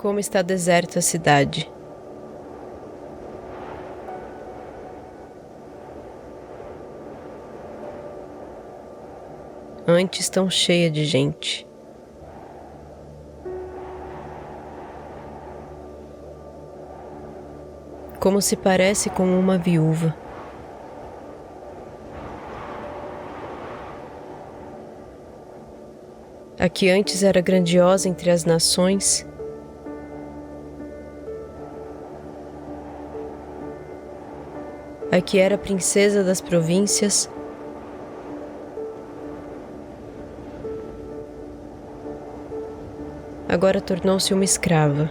Como está deserta a cidade. Antes tão cheia de gente. Como se parece com uma viúva. A que antes era grandiosa entre as nações, a que era princesa das províncias, agora tornou-se uma escrava.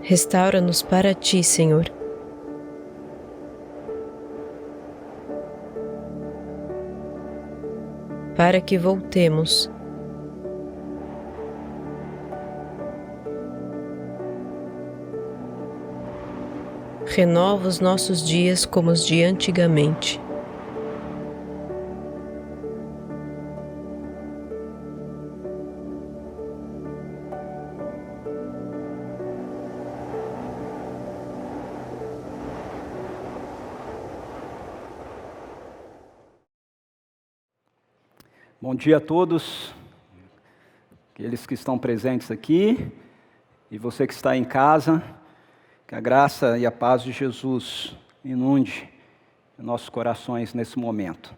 Restaura-nos para ti, Senhor. Para que voltemos. Renova os nossos dias como os de antigamente. Bom dia a todos, aqueles que estão presentes aqui e você que está em casa, que a graça e a paz de Jesus inunde nossos corações nesse momento.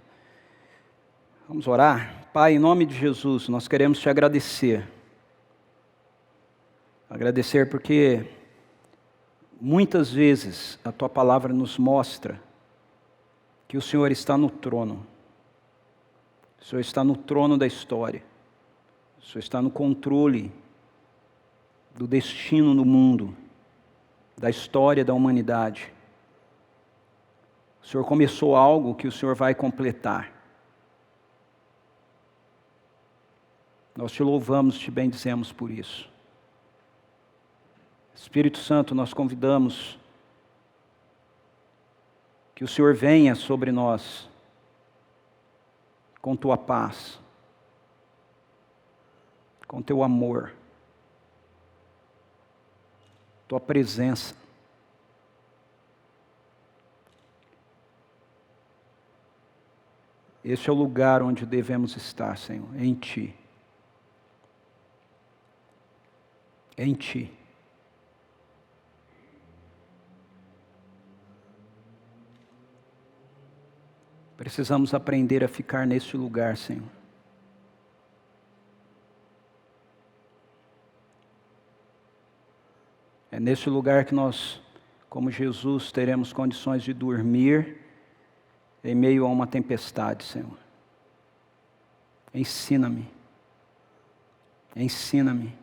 Vamos orar? Pai, em nome de Jesus, nós queremos te agradecer. Agradecer porque muitas vezes a tua palavra nos mostra que o Senhor está no trono. O Senhor está no trono da história. O Senhor está no controle do destino do mundo, da história da humanidade. O Senhor começou algo que o Senhor vai completar. Nós te louvamos, te bendizemos por isso. Espírito Santo, nós convidamos que o Senhor venha sobre nós com tua paz, com teu amor, tua presença. Este é o lugar onde devemos estar, Senhor, em ti. Em ti. Precisamos aprender a ficar neste lugar, Senhor. É neste lugar que nós, como Jesus, teremos condições de dormir em meio a uma tempestade, Senhor. Ensina-me. Ensina-me.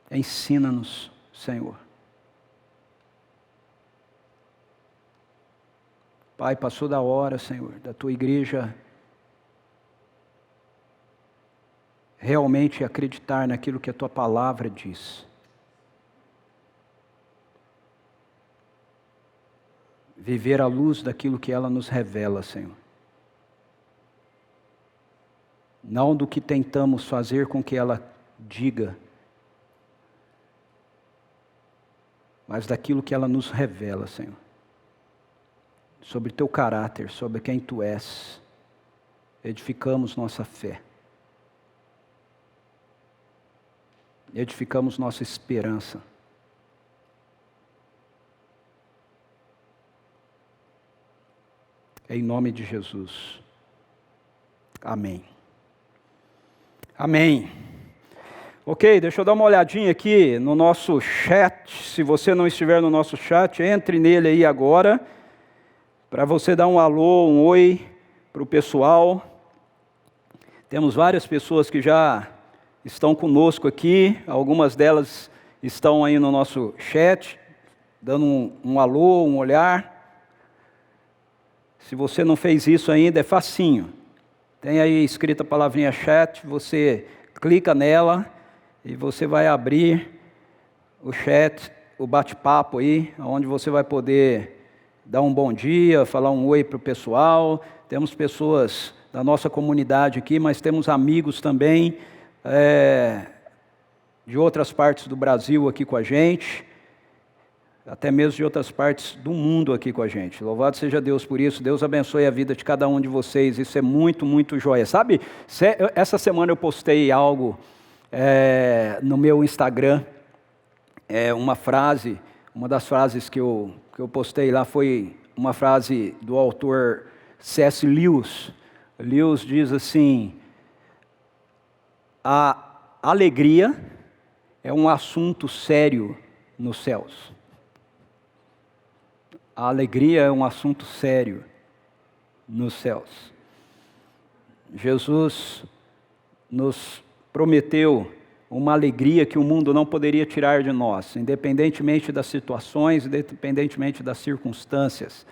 Ensina-nos, Senhor. Pai, passou da hora, Senhor, da tua igreja realmente acreditar naquilo que a tua palavra diz. Viver à luz daquilo que ela nos revela, Senhor. Não do que tentamos fazer com que ela diga, mas daquilo que ela nos revela, Senhor. Sobre teu caráter, sobre quem tu és, edificamos nossa fé, edificamos nossa esperança. Em nome de Jesus. Amém. Amém. Ok, deixa eu dar uma olhadinha aqui no nosso chat. Se você não estiver no nosso chat, entre nele aí agora, para você dar um alô, um oi para o pessoal. Temos várias pessoas que já estão conosco aqui, algumas delas estão aí no nosso chat, dando um alô, um olhar. Se você não fez isso ainda, é facinho. Tem aí escrita a palavrinha chat, você clica nela e você vai abrir o chat, o bate-papo aí, onde você vai poder dar um bom dia, falar um oi para o pessoal. temos pessoas da nossa comunidade aqui, mas temos amigos também de outras partes do Brasil aqui com a gente, até mesmo de outras partes do mundo aqui com a gente. Louvado seja Deus por isso. Deus abençoe a vida de cada um de vocês. Isso é muito, muito joia. Sabe, essa semana eu postei algo no meu Instagram, uma frase, uma das frases que eu postei lá foi uma frase do autor C.S. Lewis. Lewis diz assim: a alegria é um assunto sério nos céus. A alegria é um assunto sério nos céus. Jesus nos prometeu uma alegria que o mundo não poderia tirar de nós, independentemente das situações, independentemente das circunstâncias.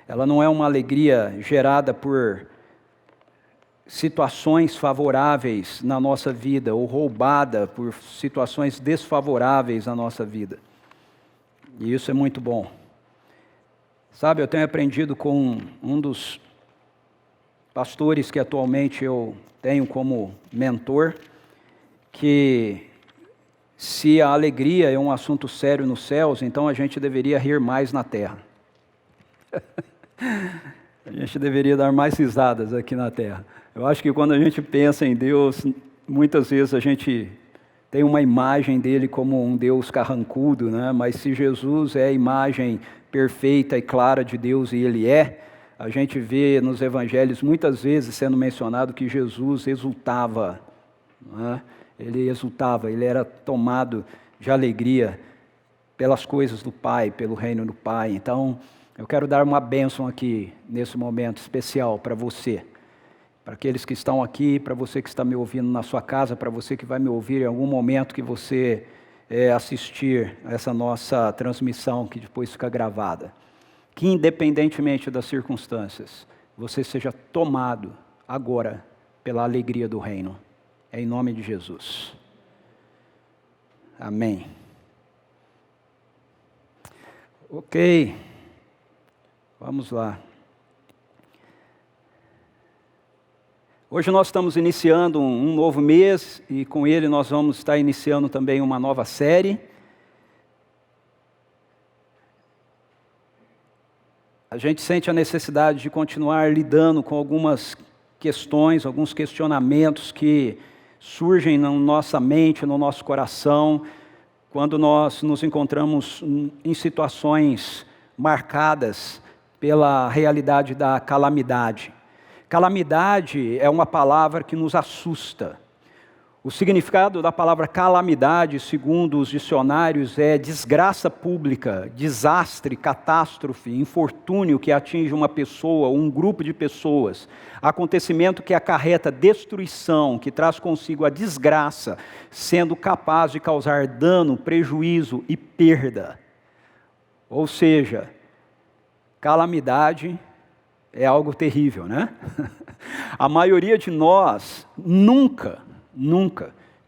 Ela não é uma alegria gerada por situações favoráveis na nossa vida ou roubada por situações desfavoráveis na nossa vida. E isso é muito bom. Sabe, eu tenho aprendido com um dos pastores que atualmente eu tenho como mentor, que se a alegria é um assunto sério nos céus, então a gente deveria rir mais na terra. A gente deveria dar mais risadas aqui na terra. Eu acho que quando a gente pensa em Deus, muitas vezes a gente tem uma imagem dele como um Deus carrancudo, né? Mas se Jesus é a imagem perfeita e clara de Deus, e Ele a gente vê nos evangelhos muitas vezes sendo mencionado que Jesus exultava, né? Ele exultava, ele era tomado de alegria pelas coisas do Pai, pelo reino do Pai. Então, eu quero dar uma bênção aqui, nesse momento especial para você, para aqueles que estão aqui, para você que está me ouvindo na sua casa, para você que vai me ouvir em algum momento que você assistir a essa nossa transmissão que depois fica gravada. Que independentemente das circunstâncias, você seja tomado agora pela alegria do reino. Em nome de Jesus. Amém. Ok. Vamos lá. Hoje nós estamos iniciando um novo mês e com ele nós vamos estar iniciando também uma nova série. A gente sente a necessidade de continuar lidando com algumas questões, alguns questionamentos que surgem na nossa mente, no nosso coração, quando nós nos encontramos em situações marcadas pela realidade da calamidade. Calamidade é uma palavra que nos assusta. O significado da palavra calamidade, segundo os dicionários, é desgraça pública, desastre, catástrofe, infortúnio que atinge uma pessoa ou um grupo de pessoas, acontecimento que acarreta destruição, que traz consigo a desgraça, sendo capaz de causar dano, prejuízo e perda. Ou seja, calamidade é algo terrível, né? A maioria de nós nunca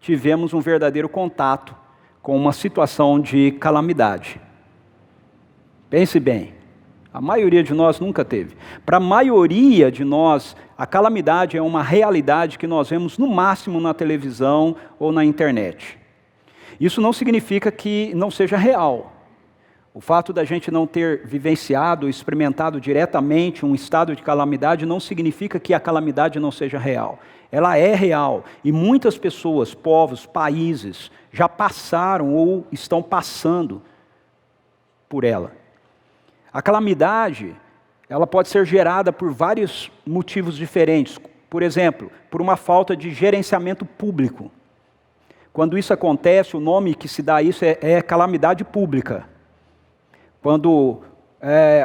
tivemos um verdadeiro contato com uma situação de calamidade. Pense bem, a maioria de nós nunca teve. Para a maioria de nós, a calamidade é uma realidade que nós vemos no máximo na televisão ou na internet. Isso não significa que não seja real. O fato da gente não ter vivenciado, experimentado diretamente um estado de calamidade não significa que a calamidade não seja real. Ela é real e muitas pessoas, povos, países já passaram ou estão passando por ela. A calamidade, ela pode ser gerada por vários motivos diferentes. Por exemplo, por uma falta de gerenciamento público. Quando isso acontece, o nome que se dá a isso é calamidade pública. Quando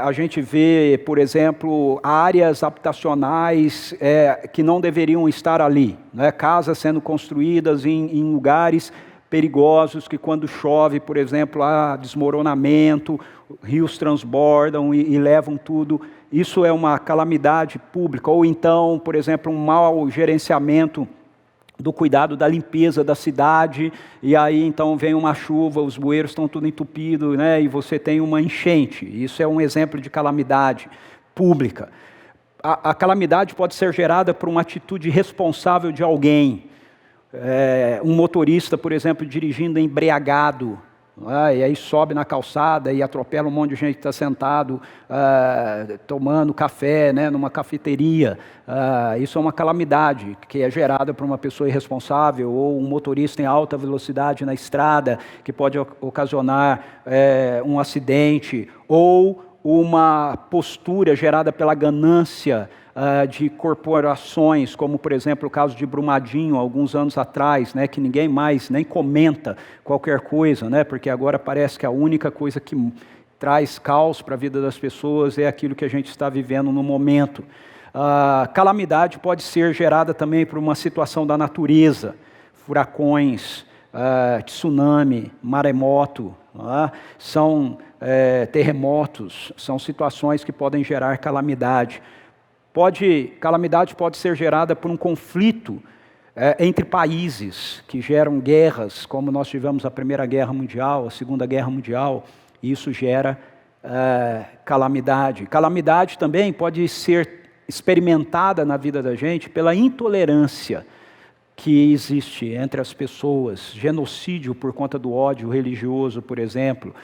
a gente vê, por exemplo, áreas habitacionais que não deveriam estar ali, né? Casas sendo construídas em lugares perigosos que quando chove, por exemplo, há desmoronamento, rios transbordam e levam tudo. Isso é uma calamidade pública. Ou então, por exemplo, um mau gerenciamento do cuidado da limpeza da cidade, e aí então vem uma chuva, os bueiros estão tudo entupidos, né, e você tem uma enchente. Isso é um exemplo de calamidade pública. A calamidade pode ser gerada por uma atitude irresponsável de alguém. Um motorista, por exemplo, dirigindo embriagado, e aí sobe na calçada e atropela um monte de gente que está sentado tomando café, né, numa cafeteria. Isso é uma calamidade que é gerada por uma pessoa irresponsável, ou um motorista em alta velocidade na estrada, que pode ocasionar um acidente, ou uma postura gerada pela ganância de corporações, como por exemplo o caso de Brumadinho, alguns anos atrás, né, que ninguém mais nem comenta qualquer coisa, né, porque agora parece que a única coisa que traz caos para a vida das pessoas é aquilo que a gente está vivendo no momento. Calamidade pode ser gerada também por uma situação da natureza, furacões, tsunami, maremoto, são terremotos, são situações que podem gerar calamidade. Calamidade pode ser gerada por um conflito entre países que geram guerras, como nós tivemos a Primeira Guerra Mundial, a Segunda Guerra Mundial, e isso gera calamidade. Calamidade também pode ser experimentada na vida da gente pela intolerância que existe entre as pessoas, genocídio por conta do ódio religioso, por exemplo,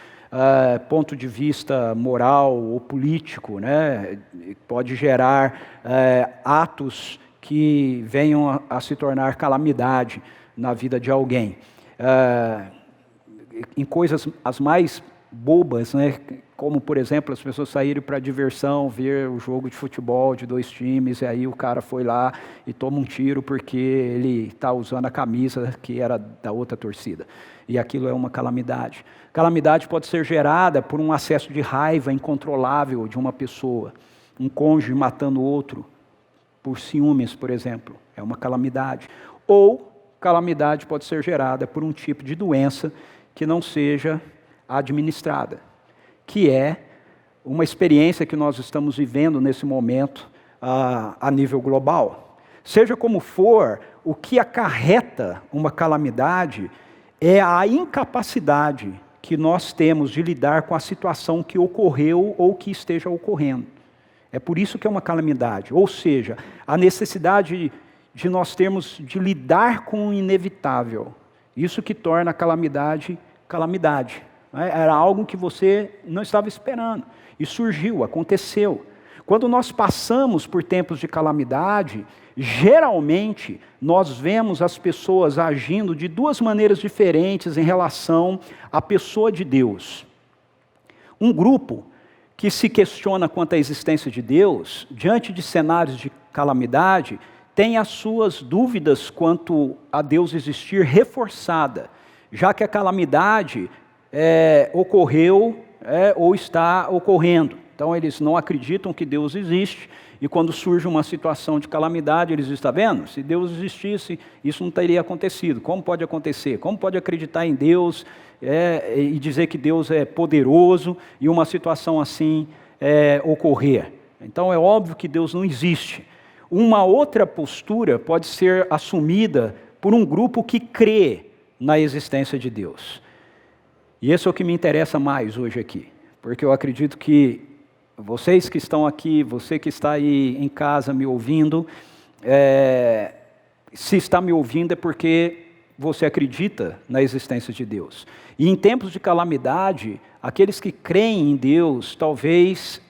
ponto de vista moral ou político, né? Pode gerar atos que venham a se tornar calamidade na vida de alguém. Em coisas as mais bobas, né? Como, por exemplo, as pessoas saírem para diversão, ver o jogo de futebol de dois times, e aí o cara foi lá e toma um tiro porque ele está usando a camisa que era da outra torcida. E aquilo é uma calamidade. Calamidade pode ser gerada por um acesso de raiva incontrolável de uma pessoa. Um cônjuge matando outro por ciúmes, por exemplo, é uma calamidade. Ou calamidade pode ser gerada por um tipo de doença que não seja administrada, que é uma experiência que nós estamos vivendo nesse momento a nível global. Seja como for, o que acarreta uma calamidade é a incapacidade que nós temos de lidar com a situação que ocorreu ou que esteja ocorrendo. É por isso que é uma calamidade, ou seja, a necessidade de nós termos de lidar com o inevitável. Isso que torna a calamidade, calamidade. Era algo que você não estava esperando, e surgiu, aconteceu. Quando nós passamos por tempos de calamidade, geralmente nós vemos as pessoas agindo de duas maneiras diferentes em relação à pessoa de Deus. Um grupo que se questiona quanto à existência de Deus, diante de cenários de calamidade, tem as suas dúvidas quanto a Deus existir reforçada, já que a calamidade ocorreu ou está ocorrendo. Então eles não acreditam que Deus existe, e quando surge uma situação de calamidade, eles estão vendo, se Deus existisse, isso não teria acontecido. Como pode acontecer? Como pode acreditar em Deus e dizer que Deus é poderoso e uma situação assim ocorrer? Então é óbvio que Deus não existe. Uma outra postura pode ser assumida por um grupo que crê na existência de Deus. E esse é o que me interessa mais hoje aqui, porque eu acredito que vocês que estão aqui, você que está aí em casa me ouvindo, se está me ouvindo é porque você acredita na existência de Deus. E em tempos de calamidade, aqueles que creem em Deus talvez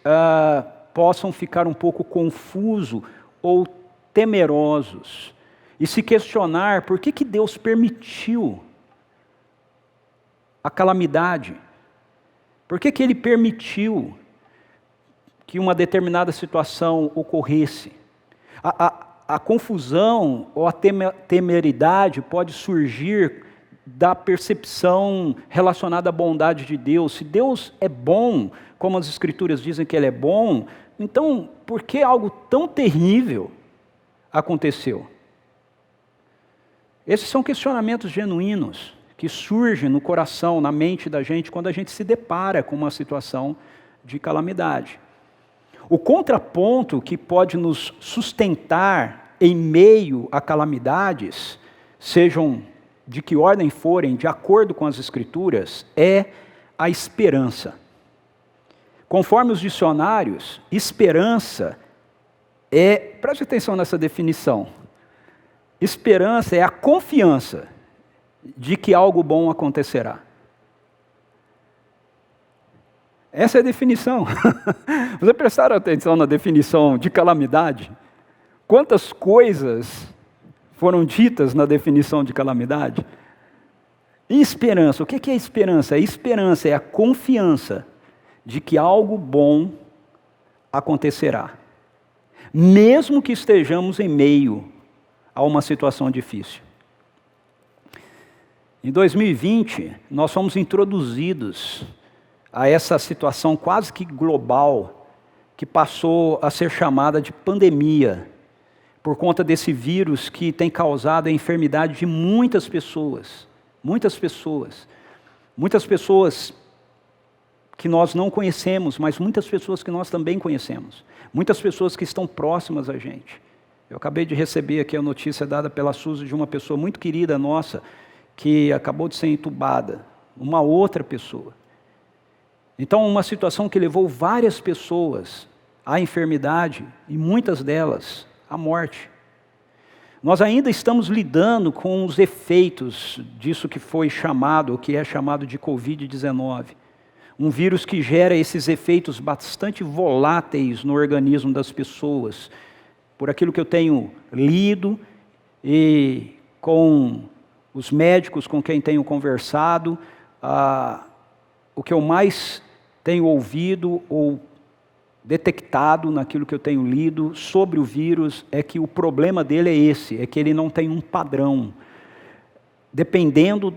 possam ficar um pouco confusos ou temerosos e se questionar por que Deus permitiu a calamidade. Por que Ele permitiu que uma determinada situação ocorresse? A confusão ou a temeridade pode surgir da percepção relacionada à bondade de Deus. Se Deus é bom, como as Escrituras dizem que Ele é bom, então por que algo tão terrível aconteceu? Esses são questionamentos genuínos que surgem no coração, na mente da gente, quando a gente se depara com uma situação de calamidade. O contraponto que pode nos sustentar em meio a calamidades, sejam de que ordem forem, de acordo com as Escrituras, é a esperança. Conforme os dicionários, esperança Preste atenção nessa definição. Esperança é a confiança de que algo bom acontecerá. Essa é a definição. Vocês prestaram atenção na definição de calamidade? Quantas coisas foram ditas na definição de calamidade? E esperança, o que é esperança? A esperança é a confiança de que algo bom acontecerá, mesmo que estejamos em meio a uma situação difícil. Em 2020, nós fomos introduzidos a essa situação quase que global, que passou a ser chamada de pandemia, por conta desse vírus que tem causado a enfermidade de muitas pessoas. Muitas pessoas que nós não conhecemos, mas muitas pessoas que nós também conhecemos. Muitas pessoas que estão próximas a gente. Eu acabei de receber aqui a notícia dada pela Suzy de uma pessoa muito querida nossa, que acabou de ser entubada, uma outra pessoa. Então, uma situação que levou várias pessoas à enfermidade, e muitas delas à morte. Nós ainda estamos lidando com os efeitos disso que foi chamado, ou que é chamado de Covid-19. Um vírus que gera esses efeitos bastante voláteis no organismo das pessoas. Por aquilo que eu tenho lido e com os médicos com quem tenho conversado, o que eu mais tenho ouvido ou detectado naquilo que eu tenho lido sobre o vírus é que o problema dele é esse, é que ele não tem um padrão. Dependendo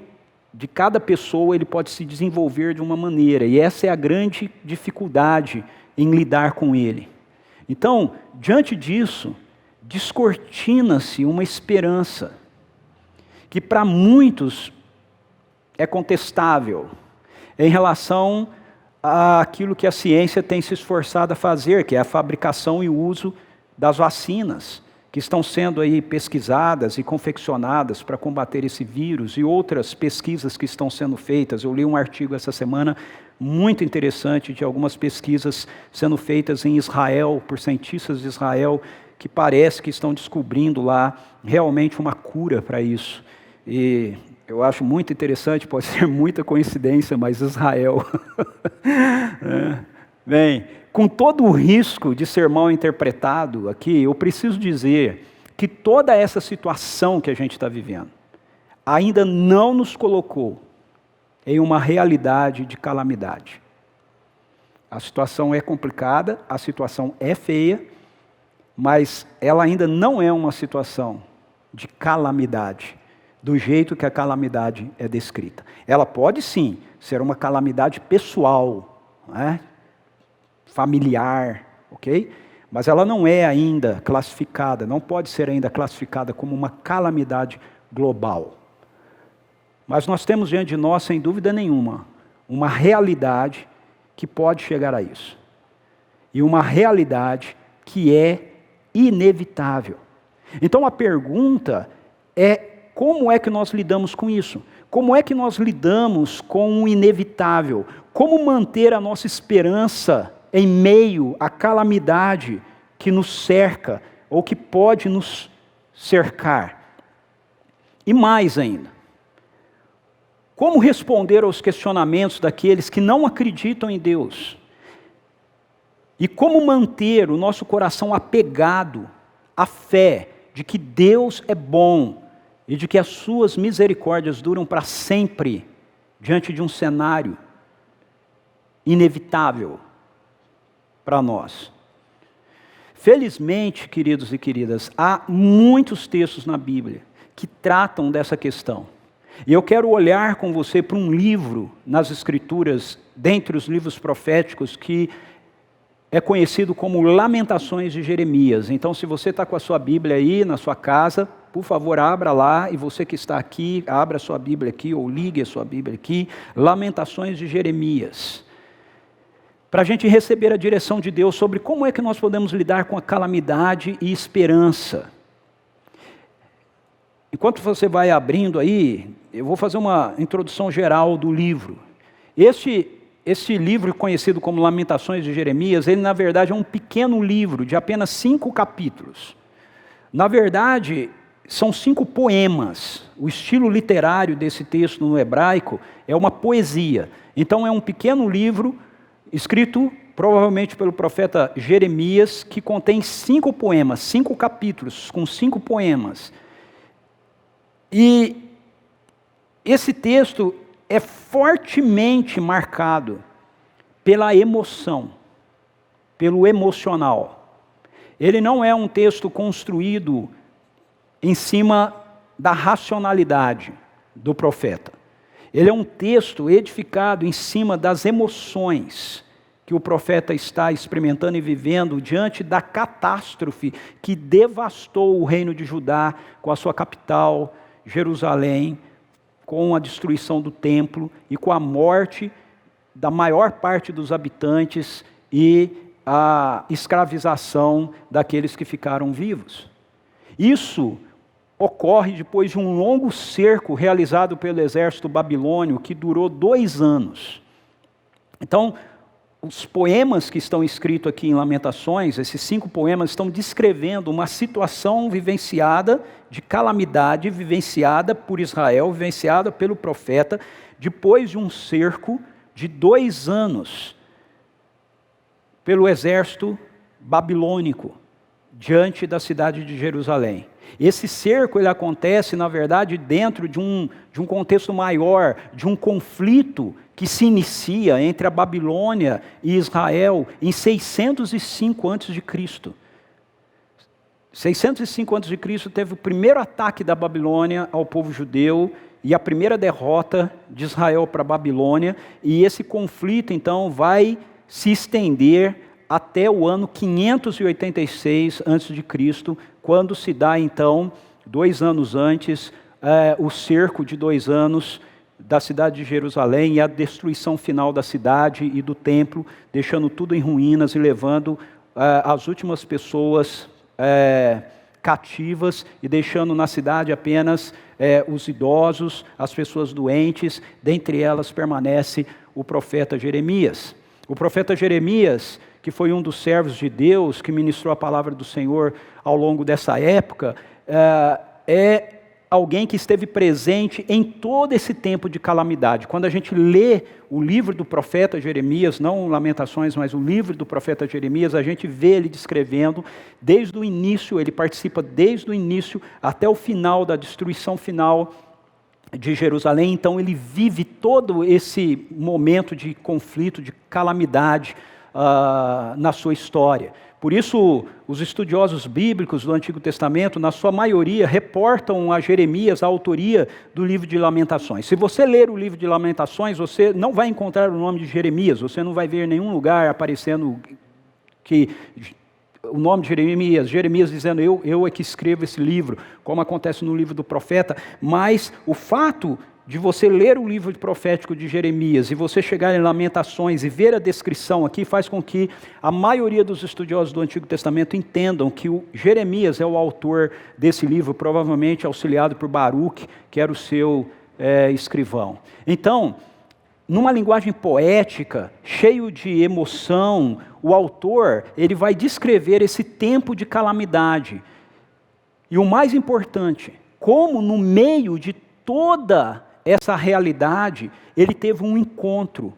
de cada pessoa, ele pode se desenvolver de uma maneira, e essa é a grande dificuldade em lidar com ele. Então, diante disso, descortina-se uma esperança, que para muitos é contestável, em relação àquilo que a ciência tem se esforçado a fazer, que é a fabricação e o uso das vacinas, que estão sendo aí pesquisadas e confeccionadas para combater esse vírus, e outras pesquisas que estão sendo feitas. Eu li um artigo essa semana muito interessante de algumas pesquisas sendo feitas em Israel, por cientistas de Israel, que parece que estão descobrindo lá realmente uma cura para isso. E eu acho muito interessante, pode ser muita coincidência, mas Israel. Bem, com todo o risco de ser mal interpretado aqui, eu preciso dizer que toda essa situação que a gente está vivendo ainda não nos colocou em uma realidade de calamidade. A situação é complicada, a situação é feia, mas ela ainda não é uma situação de calamidade, do jeito que a calamidade é descrita. Ela pode sim ser uma calamidade pessoal, familiar, ok? Mas ela não é ainda classificada, não pode ser ainda classificada como uma calamidade global. Mas nós temos diante de nós, sem dúvida nenhuma, uma realidade que pode chegar a isso. E uma realidade que é inevitável. Então a pergunta é: como é que nós lidamos com isso? Como é que nós lidamos com o inevitável? Como manter a nossa esperança em meio à calamidade que nos cerca, ou que pode nos cercar? E mais ainda, como responder aos questionamentos daqueles que não acreditam em Deus? E como manter o nosso coração apegado à fé de que Deus é bom e de que as suas misericórdias duram para sempre, diante de um cenário inevitável para nós? Felizmente, queridos e queridas, há muitos textos na Bíblia que tratam dessa questão. E eu quero olhar com você para um livro nas Escrituras, dentre os livros proféticos, que é conhecido como Lamentações de Jeremias. Então, se você está com a sua Bíblia aí na sua casa, por favor, abra lá, e você que está aqui, abra a sua Bíblia aqui, ou ligue a sua Bíblia aqui, Lamentações de Jeremias, para a gente receber a direção de Deus sobre como é que nós podemos lidar com a calamidade e esperança. Enquanto você vai abrindo aí, eu vou fazer uma introdução geral do livro. Este esse livro conhecido como Lamentações de Jeremias, ele na verdade é um pequeno livro de apenas 5 capítulos. Na verdade, são 5 poemas. O estilo literário desse texto no hebraico é uma poesia. Então é um pequeno livro escrito provavelmente pelo profeta Jeremias, que contém 5 poemas, 5 capítulos com 5 poemas. E esse texto é fortemente marcado pela emoção, pelo emocional. Ele não é um texto construído em cima da racionalidade do profeta. Ele é um texto edificado em cima das emoções que o profeta está experimentando e vivendo diante da catástrofe que devastou o reino de Judá com a sua capital, Jerusalém, com a destruição do templo e com a morte da maior parte dos habitantes e a escravização daqueles que ficaram vivos. Isso ocorre depois de um longo cerco realizado pelo exército babilônio que durou 2 anos. Então, os poemas que estão escritos aqui em Lamentações, esses 5 poemas estão descrevendo uma situação vivenciada, de calamidade vivenciada por Israel, vivenciada pelo profeta, depois de um cerco de 2 anos pelo exército babilônico, diante da cidade de Jerusalém. Esse cerco ele acontece, na verdade, dentro de um contexto maior, de um conflito que se inicia entre a Babilônia e Israel em 605 a.C. 605 a.C. teve o primeiro ataque da Babilônia ao povo judeu e a primeira derrota de Israel para a Babilônia, e esse conflito então vai se estender até o ano 586 a.C., quando se dá então, 2 anos antes, o cerco de 2 anos da cidade de Jerusalém e a destruição final da cidade e do templo, deixando tudo em ruínas e levando as últimas pessoas cativas e deixando na cidade apenas os idosos, as pessoas doentes, dentre elas permanece o profeta Jeremias. O profeta Jeremias, que foi um dos servos de Deus, que ministrou a palavra do Senhor ao longo dessa época, é alguém que esteve presente em todo esse tempo de calamidade. Quando a gente lê o livro do profeta Jeremias, não Lamentações, mas o livro do profeta Jeremias, a gente vê ele descrevendo desde o início, ele participa desde o início até o final da destruição final de Jerusalém. Então ele vive todo esse momento de conflito, de calamidade na sua história. Por isso, os estudiosos bíblicos do Antigo Testamento, na sua maioria, reportam a Jeremias a autoria do livro de Lamentações. Se você ler o livro de Lamentações, você não vai encontrar o nome de Jeremias, você não vai ver em nenhum lugar aparecendo que o nome de Jeremias dizendo eu é que escrevo esse livro, como acontece no livro do profeta, mas o fato de você ler o livro profético de Jeremias e você chegar em Lamentações e ver a descrição aqui, faz com que a maioria dos estudiosos do Antigo Testamento entendam que o Jeremias é o autor desse livro, provavelmente auxiliado por Baruque, que era o seu escrivão. Então, numa linguagem poética, cheio de emoção, o autor ele vai descrever esse tempo de calamidade. E o mais importante, como no meio de toda essa realidade, ele teve um encontro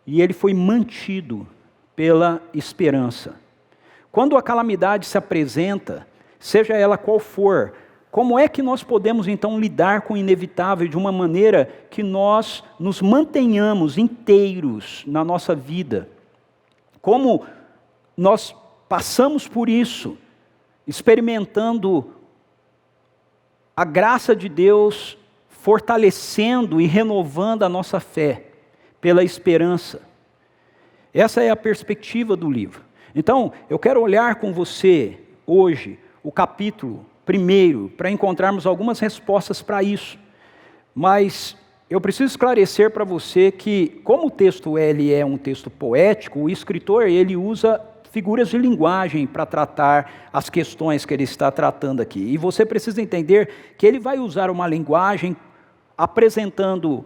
e ele foi mantido pela esperança. Quando a calamidade se apresenta, seja ela qual for, como é que nós podemos então lidar com o inevitável de uma maneira que nós nos mantenhamos inteiros na nossa vida? Como nós passamos por isso, experimentando a graça de Deus, fortalecendo e renovando a nossa fé pela esperança. Essa é a perspectiva do livro. Então, eu quero olhar com você hoje o capítulo 1, para encontrarmos algumas respostas para isso. Mas eu preciso esclarecer para você que, como o texto ele é um texto poético, o escritor ele usa figuras de linguagem para tratar as questões que ele está tratando aqui. E você precisa entender que ele vai usar uma linguagem apresentando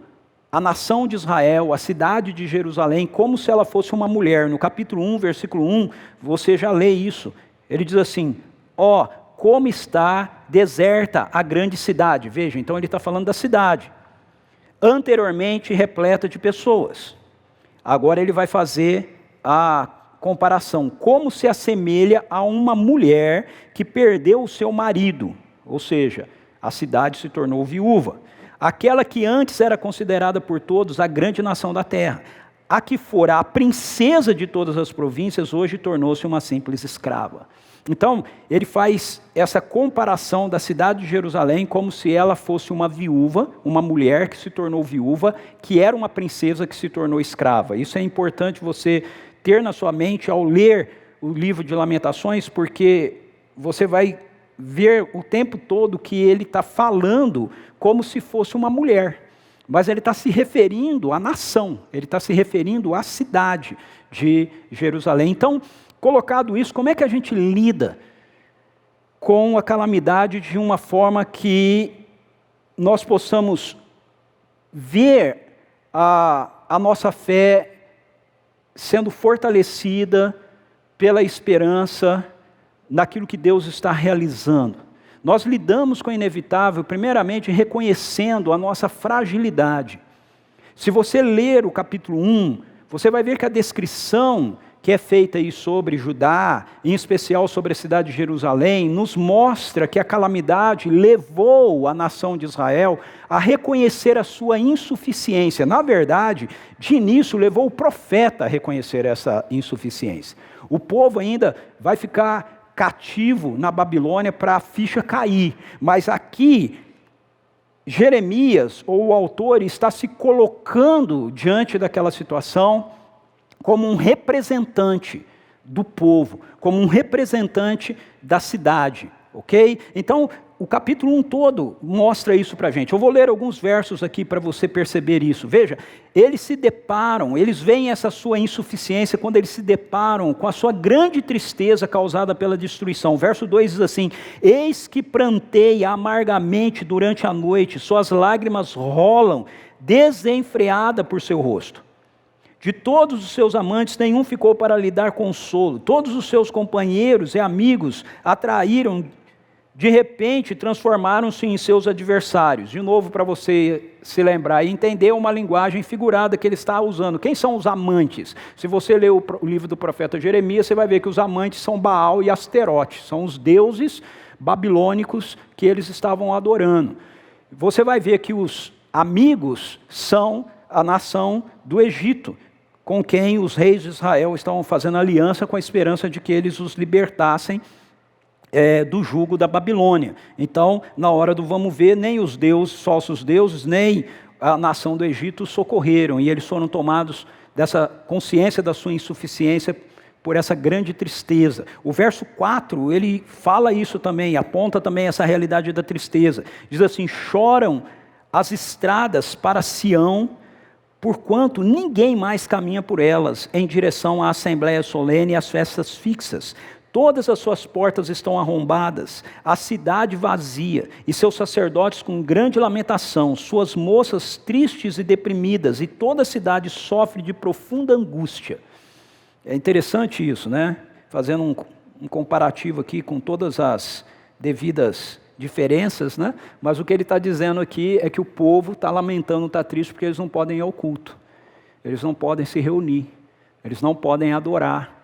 a nação de Israel, a cidade de Jerusalém, como se ela fosse uma mulher. No capítulo 1, versículo 1, você já lê isso. Ele diz assim, como está deserta a grande cidade. Veja, então ele está falando da cidade. Anteriormente repleta de pessoas. Agora ele vai fazer a comparação. Como se assemelha a uma mulher que perdeu o seu marido. Ou seja, a cidade se tornou viúva. Aquela que antes era considerada por todos a grande nação da terra. A que fora a princesa de todas as províncias, hoje tornou-se uma simples escrava. Então, ele faz essa comparação da cidade de Jerusalém como se ela fosse uma viúva, uma mulher que se tornou viúva, que era uma princesa que se tornou escrava. Isso é importante você ter na sua mente ao ler o livro de Lamentações, porque você vai ver o tempo todo que ele está falando como se fosse uma mulher. Mas ele está se referindo à nação, ele está se referindo à cidade de Jerusalém. Então, colocado isso, como é que a gente lida com a calamidade de uma forma que nós possamos ver a nossa fé sendo fortalecida pela esperança naquilo que Deus está realizando? Nós lidamos com o inevitável, primeiramente, reconhecendo a nossa fragilidade. Se você ler o capítulo 1, você vai ver que a descrição que é feita aí sobre Judá, em especial sobre a cidade de Jerusalém, nos mostra que a calamidade levou a nação de Israel a reconhecer a sua insuficiência. Na verdade, de início, levou o profeta a reconhecer essa insuficiência. O povo ainda vai ficar cativo na Babilônia para a ficha cair. Mas aqui, Jeremias, ou o autor, está se colocando diante daquela situação como um representante do povo, como um representante da cidade, ok? Então, o capítulo 1 todo mostra isso para a gente. Eu vou ler alguns versos aqui para você perceber isso. Veja, eles veem essa sua insuficiência quando eles se deparam com a sua grande tristeza causada pela destruição. O verso 2 diz assim, eis que prantei amargamente durante a noite, suas lágrimas rolam, desenfreada por seu rosto. De todos os seus amantes, nenhum ficou para lhe dar consolo. Todos os seus companheiros e amigos atraíram, de repente, transformaram-se em seus adversários. De novo, para você se lembrar e entender uma linguagem figurada que ele está usando. Quem são os amantes? Se você ler o livro do profeta Jeremias, você vai ver que os amantes são Baal e Asterote. São os deuses babilônicos que eles estavam adorando. Você vai ver que os amigos são a nação do Egito, com quem os reis de Israel estavam fazendo aliança com a esperança de que eles os libertassem do jugo da Babilônia. Então, na hora do vamos ver, nem os deuses, falsos deuses, nem a nação do Egito socorreram, e eles foram tomados dessa consciência da sua insuficiência por essa grande tristeza. O verso 4, ele fala isso também, aponta também essa realidade da tristeza. Diz assim, choram as estradas para Sião, porquanto ninguém mais caminha por elas, em direção à assembleia solene e às festas fixas. Todas as suas portas estão arrombadas, a cidade vazia, e seus sacerdotes com grande lamentação, suas moças tristes e deprimidas, e toda a cidade sofre de profunda angústia. É interessante isso, né? Fazendo um comparativo aqui com todas as devidas diferenças, né? Mas o que ele está dizendo aqui é que o povo está lamentando, está triste, porque eles não podem ir ao culto, eles não podem se reunir, eles não podem adorar,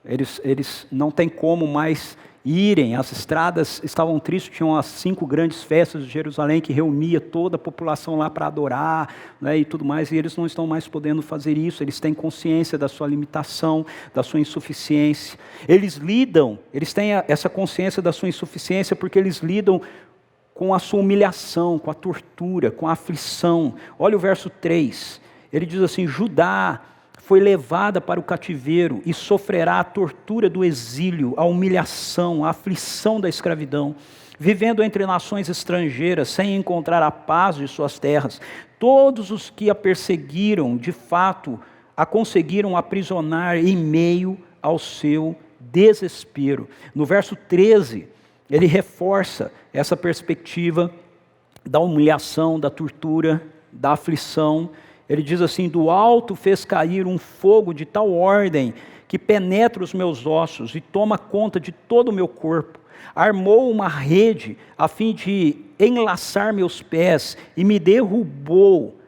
eles não têm como mais irem, as estradas estavam tristes, tinham as 5 grandes festas de Jerusalém que reunia toda a população lá para adorar, né, e tudo mais, e eles não estão mais podendo fazer isso, eles têm consciência da sua limitação, da sua insuficiência, eles têm essa consciência da sua insuficiência porque eles lidam com a sua humilhação, com a tortura, com a aflição. Olha o verso 3, ele diz assim, Judá foi levada para o cativeiro e sofrerá a tortura do exílio, a humilhação, a aflição da escravidão, vivendo entre nações estrangeiras, sem encontrar a paz de suas terras. Todos os que a perseguiram, de fato, a conseguiram aprisionar em meio ao seu desespero. No verso 13, ele reforça essa perspectiva da humilhação, da tortura da aflição. Ele diz assim: do alto fez cair um fogo de tal ordem que penetra os meus ossos e toma conta de todo o meu corpo. Armou uma rede a fim de enlaçar meus pés e me derrubou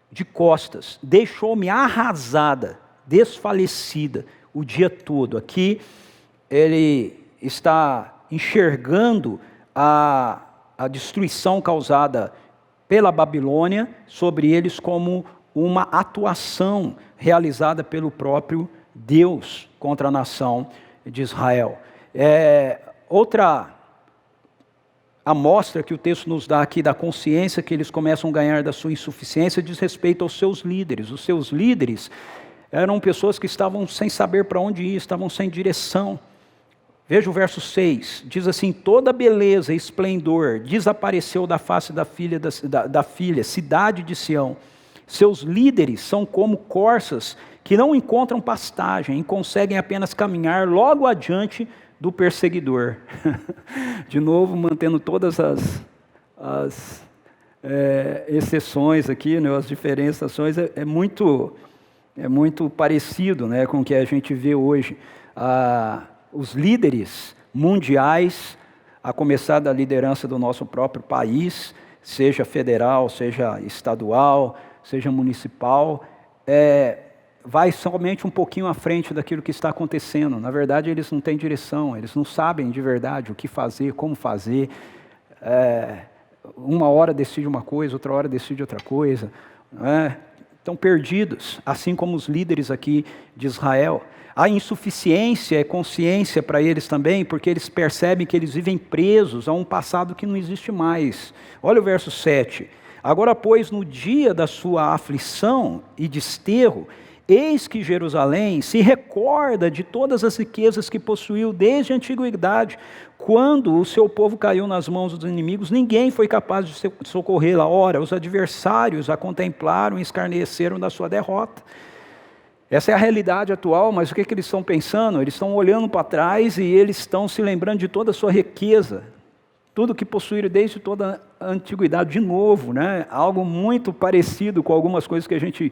de costas. Deixou-me arrasada, desfalecida o dia todo. Aqui ele está enxergando a destruição causada pela Babilônia sobre eles como uma atuação realizada pelo próprio Deus contra a nação de Israel. Outra amostra que o texto nos dá aqui da consciência que eles começam a ganhar da sua insuficiência diz respeito aos seus líderes. Os seus líderes eram pessoas que estavam sem saber para onde ir, estavam sem direção. Veja o verso 6, diz assim: toda beleza e esplendor desapareceu da face da filha, cidade de Sião. Seus líderes são como corças que não encontram pastagem e conseguem apenas caminhar logo adiante do perseguidor. De novo, mantendo todas as exceções aqui, né, as diferenciações, é muito parecido, né, com o que a gente vê hoje. Os líderes mundiais, a começar da liderança do nosso próprio país, seja federal, seja estadual, seja municipal, vai somente um pouquinho à frente daquilo que está acontecendo. Na verdade, eles não têm direção, eles não sabem de verdade o que fazer, como fazer. Uma hora decide uma coisa, outra hora decide outra coisa. Estão perdidos, assim como os líderes aqui de Israel. A insuficiência é consciência para eles também, porque eles percebem que eles vivem presos a um passado que não existe mais. Olha o verso 7. Agora, pois, no dia da sua aflição e desterro, eis que Jerusalém se recorda de todas as riquezas que possuiu desde a antiguidade. Quando o seu povo caiu nas mãos dos inimigos, ninguém foi capaz de socorrê-la. Ora, os adversários a contemplaram e escarneceram da sua derrota. Essa é a realidade atual, mas o que eles estão pensando? Eles estão olhando para trás e eles estão se lembrando de toda a sua riqueza, tudo que possuíram desde toda a antiguidade, de novo, né? Algo muito parecido com algumas coisas que a gente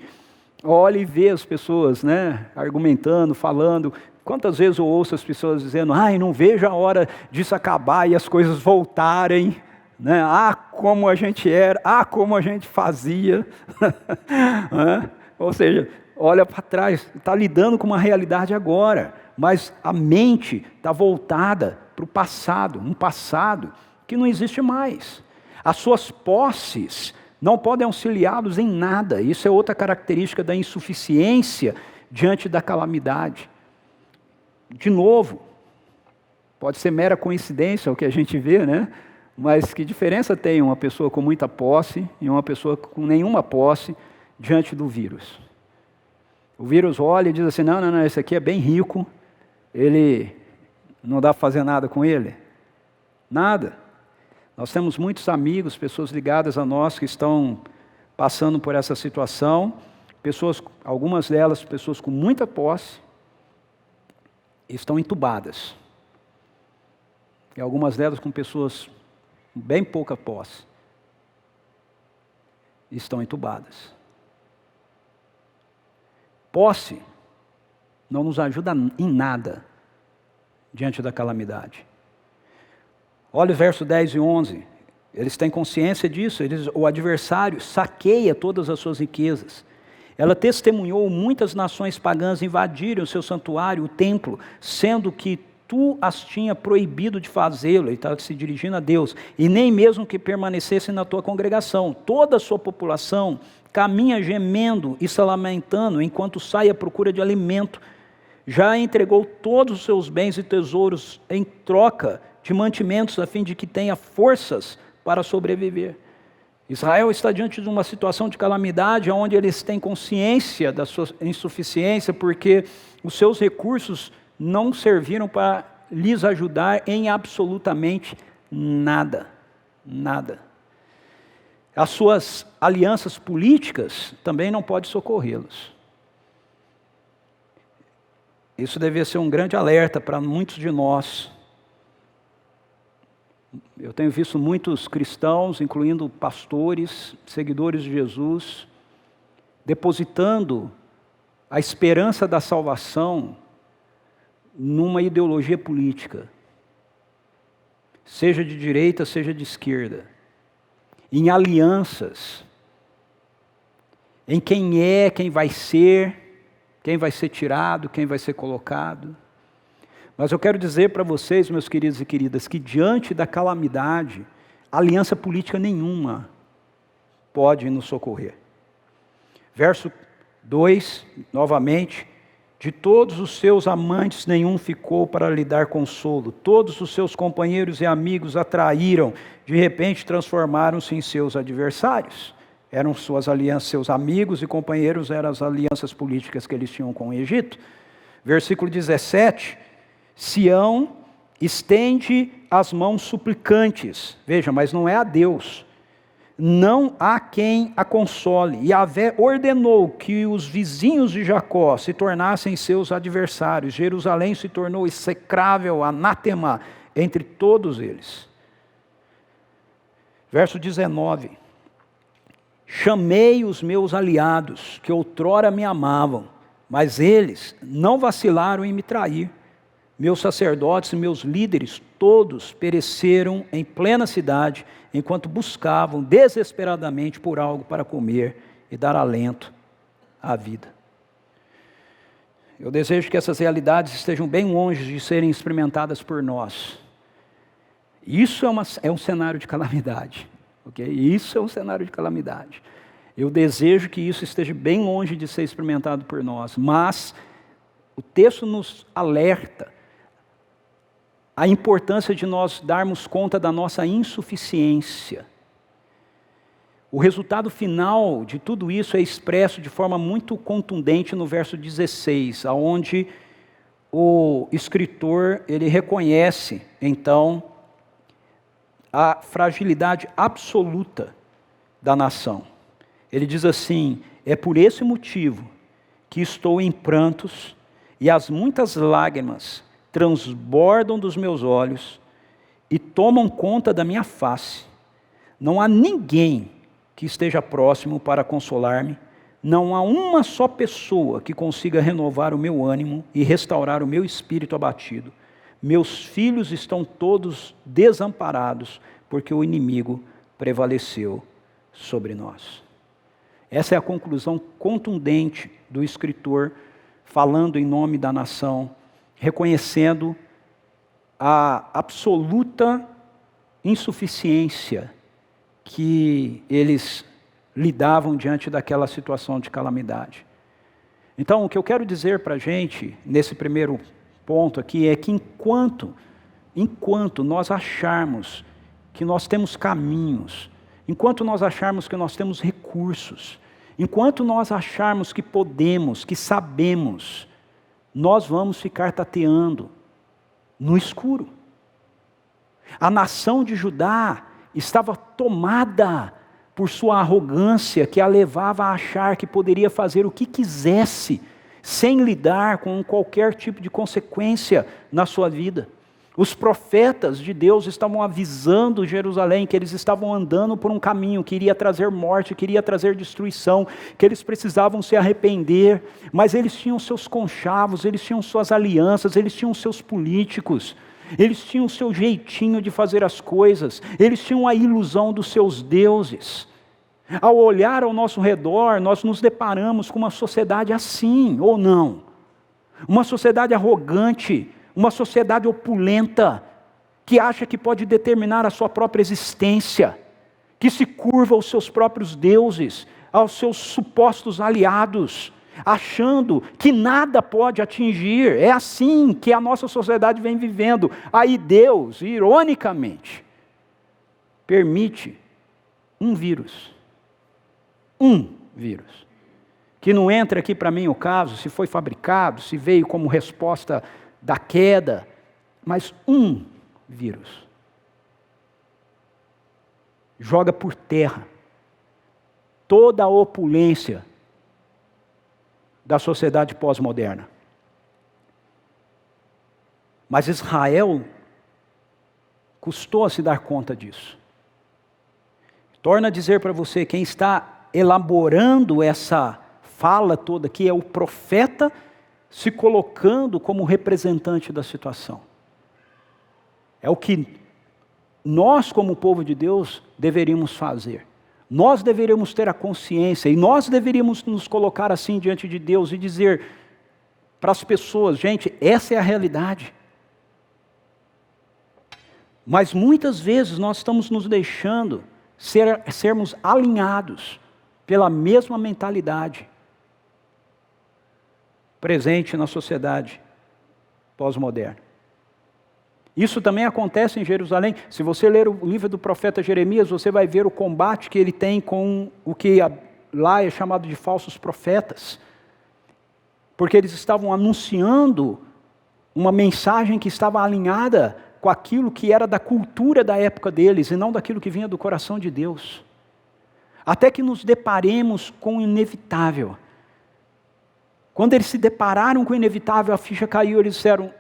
olha e vê as pessoas, né, argumentando, falando. Quantas vezes eu ouço as pessoas dizendo: não vejo a hora disso acabar e as coisas voltarem, né? Como a gente era, como a gente fazia. Ou seja, olha para trás, está lidando com uma realidade agora, mas a mente está voltada para o passado, um passado que não existe mais. As suas posses não podem auxiliá-los em nada. Isso é outra característica da insuficiência diante da calamidade. De novo, pode ser mera coincidência o que a gente vê, né? Mas que diferença tem uma pessoa com muita posse e uma pessoa com nenhuma posse diante do vírus? O vírus olha e diz assim: não, esse aqui é bem rico, ele não dá para fazer nada com ele. Nada. Nós temos muitos amigos, pessoas ligadas a nós que estão passando por essa situação, algumas delas, pessoas com muita posse, estão entubadas. E algumas delas com pessoas com bem pouca posse, estão entubadas. Posse não nos ajuda em nada diante da calamidade. Olha o verso 10 e 11. Eles têm consciência disso. O adversário saqueia todas as suas riquezas. Ela testemunhou muitas nações pagãs invadirem o seu santuário, o templo, sendo que tu as tinha proibido de fazê-lo. Ele está se dirigindo a Deus. E nem mesmo que permanecessem na tua congregação. Toda a sua população caminha gemendo e se lamentando enquanto sai à procura de alimento. Já entregou todos os seus bens e tesouros em troca de mantimentos, a fim de que tenha forças para sobreviver. Israel está diante de uma situação de calamidade, onde eles têm consciência da sua insuficiência, porque os seus recursos não serviram para lhes ajudar em absolutamente nada. Nada. As suas alianças políticas também não podem socorrê-los. Isso deve ser um grande alerta para muitos de nós. Eu tenho visto muitos cristãos, incluindo pastores, seguidores de Jesus, depositando a esperança da salvação numa ideologia política, seja de direita, seja de esquerda, em alianças, em quem vai ser tirado, quem vai ser colocado. Mas eu quero dizer para vocês, meus queridos e queridas, que diante da calamidade, aliança política nenhuma pode nos socorrer. Verso 2, novamente: de todos os seus amantes nenhum ficou para lhe dar consolo, todos os seus companheiros e amigos atraíram, de repente transformaram-se em seus adversários. Eram suas alianças, seus amigos e companheiros, eram as alianças políticas que eles tinham com o Egito. Versículo 17: Sião estende as mãos suplicantes. Veja, mas não é a Deus. Não há quem a console. E Yahvé ordenou que os vizinhos de Jacó se tornassem seus adversários. Jerusalém se tornou execrável, anátema entre todos eles. Verso 19: chamei os meus aliados, que outrora me amavam, mas eles não vacilaram em me trair. Meus sacerdotes e meus líderes, todos pereceram em plena cidade, enquanto buscavam desesperadamente por algo para comer e dar alento à vida. Eu desejo que essas realidades estejam bem longe de serem experimentadas por nós. Isso é um cenário de calamidade, ok? Isso é um cenário de calamidade. Eu desejo que isso esteja bem longe de ser experimentado por nós, mas o texto nos alerta a importância de nós darmos conta da nossa insuficiência. O resultado final de tudo isso é expresso de forma muito contundente no verso 16, onde o escritor ele reconhece, então, a fragilidade absoluta da nação. Ele diz assim: é por esse motivo que estou em prantos e as muitas lágrimas transbordam dos meus olhos e tomam conta da minha face. Não há ninguém que esteja próximo para consolar-me, não há uma só pessoa que consiga renovar o meu ânimo e restaurar o meu espírito abatido. Meus filhos estão todos desamparados, porque o inimigo prevaleceu sobre nós. Essa é a conclusão contundente do escritor, falando em nome da nação, reconhecendo a absoluta insuficiência que eles lidavam diante daquela situação de calamidade. Então, o que eu quero dizer para a gente, nesse primeiro ponto aqui, é que enquanto nós acharmos que nós temos caminhos, enquanto nós acharmos que nós temos recursos, enquanto nós acharmos que podemos, que sabemos, nós vamos ficar tateando no escuro. A nação de Judá estava tomada por sua arrogância, que a levava a achar que poderia fazer o que quisesse, sem lidar com qualquer tipo de consequência na sua vida. Os profetas de Deus estavam avisando Jerusalém que eles estavam andando por um caminho que iria trazer morte, que iria trazer destruição, que eles precisavam se arrepender, mas eles tinham seus conchavos, eles tinham suas alianças, eles tinham seus políticos, eles tinham o seu jeitinho de fazer as coisas, eles tinham a ilusão dos seus deuses. Ao olhar ao nosso redor, nós nos deparamos com uma sociedade assim, ou não? Uma sociedade arrogante, uma sociedade opulenta, que acha que pode determinar a sua própria existência, que se curva aos seus próprios deuses, aos seus supostos aliados, achando que nada pode atingir. É assim que a nossa sociedade vem vivendo. Aí Deus, ironicamente, permite um vírus, que não entra aqui para mim o caso, se foi fabricado, se veio como resposta da queda, mas um vírus joga por terra toda a opulência da sociedade pós-moderna. Mas Israel Custou a se dar conta disso. Torno a dizer para você, quem está elaborando essa fala toda aqui é o profeta se colocando como representante da situação. É o que nós, como povo de Deus, deveríamos fazer. Nós deveríamos ter a consciência e nós deveríamos nos colocar assim diante de Deus e dizer para as pessoas, gente, essa é a realidade. Mas muitas vezes nós estamos nos deixando sermos alinhados pela mesma mentalidade presente na sociedade pós-moderna. Isso também acontece em Jerusalém. Se você ler o livro do profeta Jeremias, você vai ver o combate que ele tem com o que lá é chamado de falsos profetas. Porque eles estavam anunciando uma mensagem que estava alinhada com aquilo que era da cultura da época deles, e não daquilo que vinha do coração de Deus. Até que nos deparemos com o inevitável. Quando eles se depararam com o inevitável, a ficha caiu, eles disseram,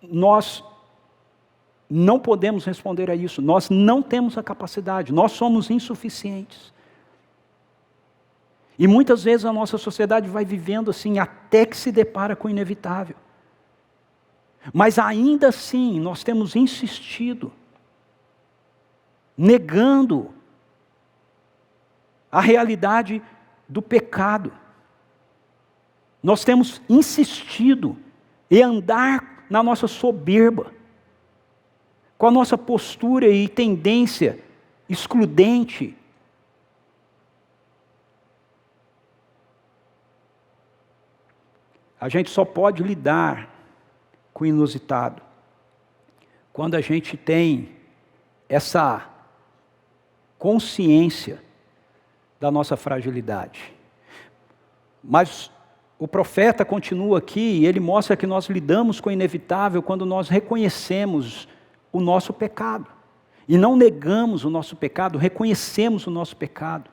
nós não podemos responder a isso, nós não temos a capacidade, nós somos insuficientes. E muitas vezes a nossa sociedade vai vivendo assim, até que se depara com o inevitável. Mas ainda assim, nós temos insistido, negando a realidade do pecado. Nós temos insistido em andar na nossa soberba, com a nossa postura e tendência excludente. A gente só pode lidar com o inusitado quando a gente tem essa consciência da nossa fragilidade. Mas o profeta continua aqui e ele mostra que nós lidamos com o inevitável quando nós reconhecemos o nosso pecado. E não negamos o nosso pecado, reconhecemos o nosso pecado.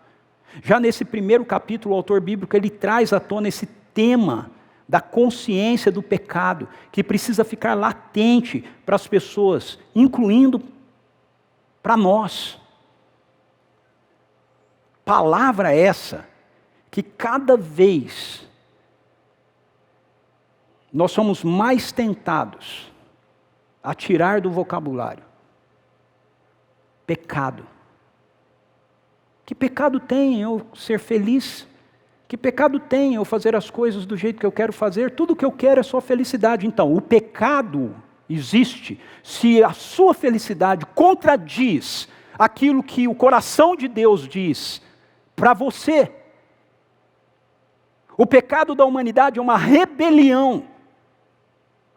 Já nesse primeiro capítulo, o autor bíblico ele traz à tona esse tema da consciência do pecado, que precisa ficar latente para as pessoas, incluindo para nós. Palavra essa que cada vez nós somos mais tentados a tirar do vocabulário. Pecado. Que pecado tem eu ser feliz? Que pecado tem eu fazer as coisas do jeito que eu quero fazer? Tudo que eu quero é só felicidade. Então, o pecado existe se a sua felicidade contradiz aquilo que o coração de Deus diz para você. O pecado da humanidade é uma rebelião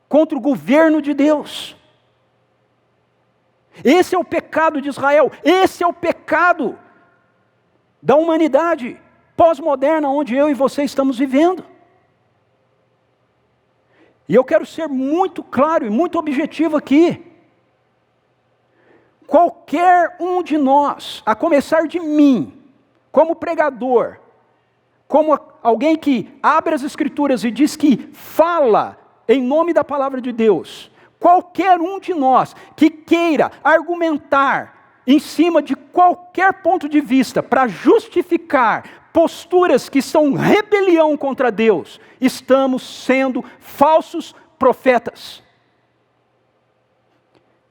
contra o governo de Deus. Esse é o pecado de Israel, esse é o pecado da humanidade pós-moderna, onde eu e você estamos vivendo. E eu quero ser muito claro e muito objetivo aqui. Qualquer um de nós, a começar de mim, como pregador, como alguém que abre as Escrituras e diz que fala em nome da palavra de Deus, qualquer um de nós que queira argumentar em cima de qualquer ponto de vista para justificar posturas que são rebelião contra Deus, estamos sendo falsos profetas.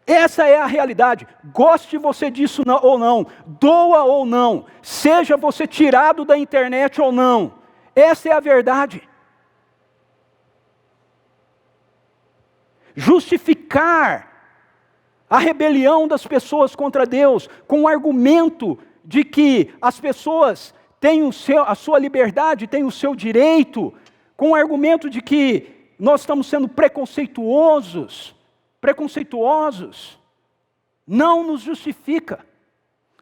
Essa é a realidade. Goste você disso ou não, doa ou não, seja você tirado da internet ou não, essa é a verdade. Justificar a rebelião das pessoas contra Deus com o argumento de que as pessoas têm a sua liberdade, têm o seu direito, com o argumento de que nós estamos sendo preconceituosos, não nos justifica.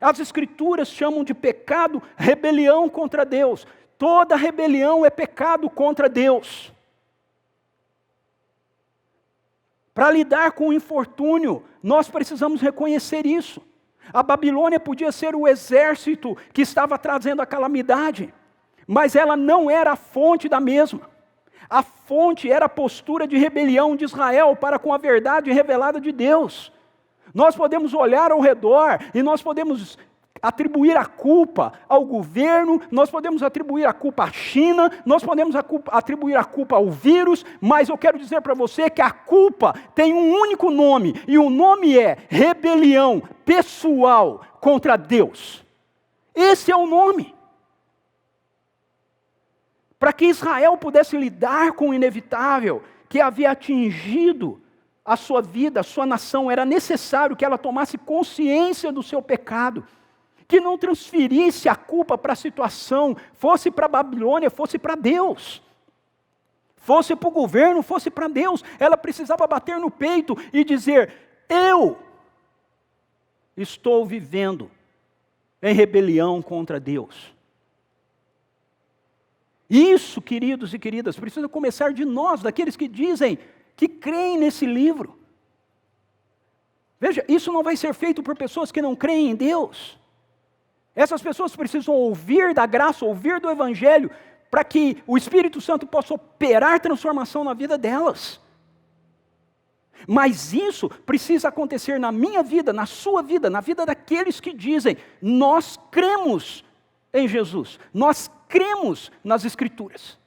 As Escrituras chamam de pecado rebelião contra Deus. Toda rebelião é pecado contra Deus. Para lidar com o infortúnio, nós precisamos reconhecer isso. A Babilônia podia ser o exército que estava trazendo a calamidade, mas ela não era a fonte da mesma. A fonte era a postura de rebelião de Israel para com a verdade revelada de Deus. Nós podemos olhar ao redor e nós podemos atribuir a culpa ao governo, nós podemos atribuir a culpa à China, nós podemos atribuir a culpa ao vírus, mas eu quero dizer para você que a culpa tem um único nome, e o nome é rebelião pessoal contra Deus. Esse é o nome. Para que Israel pudesse lidar com o inevitável que havia atingido a sua vida, a sua nação, era necessário que ela tomasse consciência do seu pecado, que não transferisse a culpa para a situação, fosse para a Babilônia, fosse para Deus, fosse para o governo, fosse para Deus. Ela precisava bater no peito e dizer: eu estou vivendo em rebelião contra Deus. Isso, queridos e queridas, precisa começar de nós, daqueles que dizem que creem nesse livro. Veja, isso não vai ser feito por pessoas que não creem em Deus. Essas pessoas precisam ouvir da graça, ouvir do Evangelho, para que o Espírito Santo possa operar transformação na vida delas. Mas isso precisa acontecer na minha vida, na sua vida, na vida daqueles que dizem: nós cremos em Jesus, nós cremos nas Escrituras.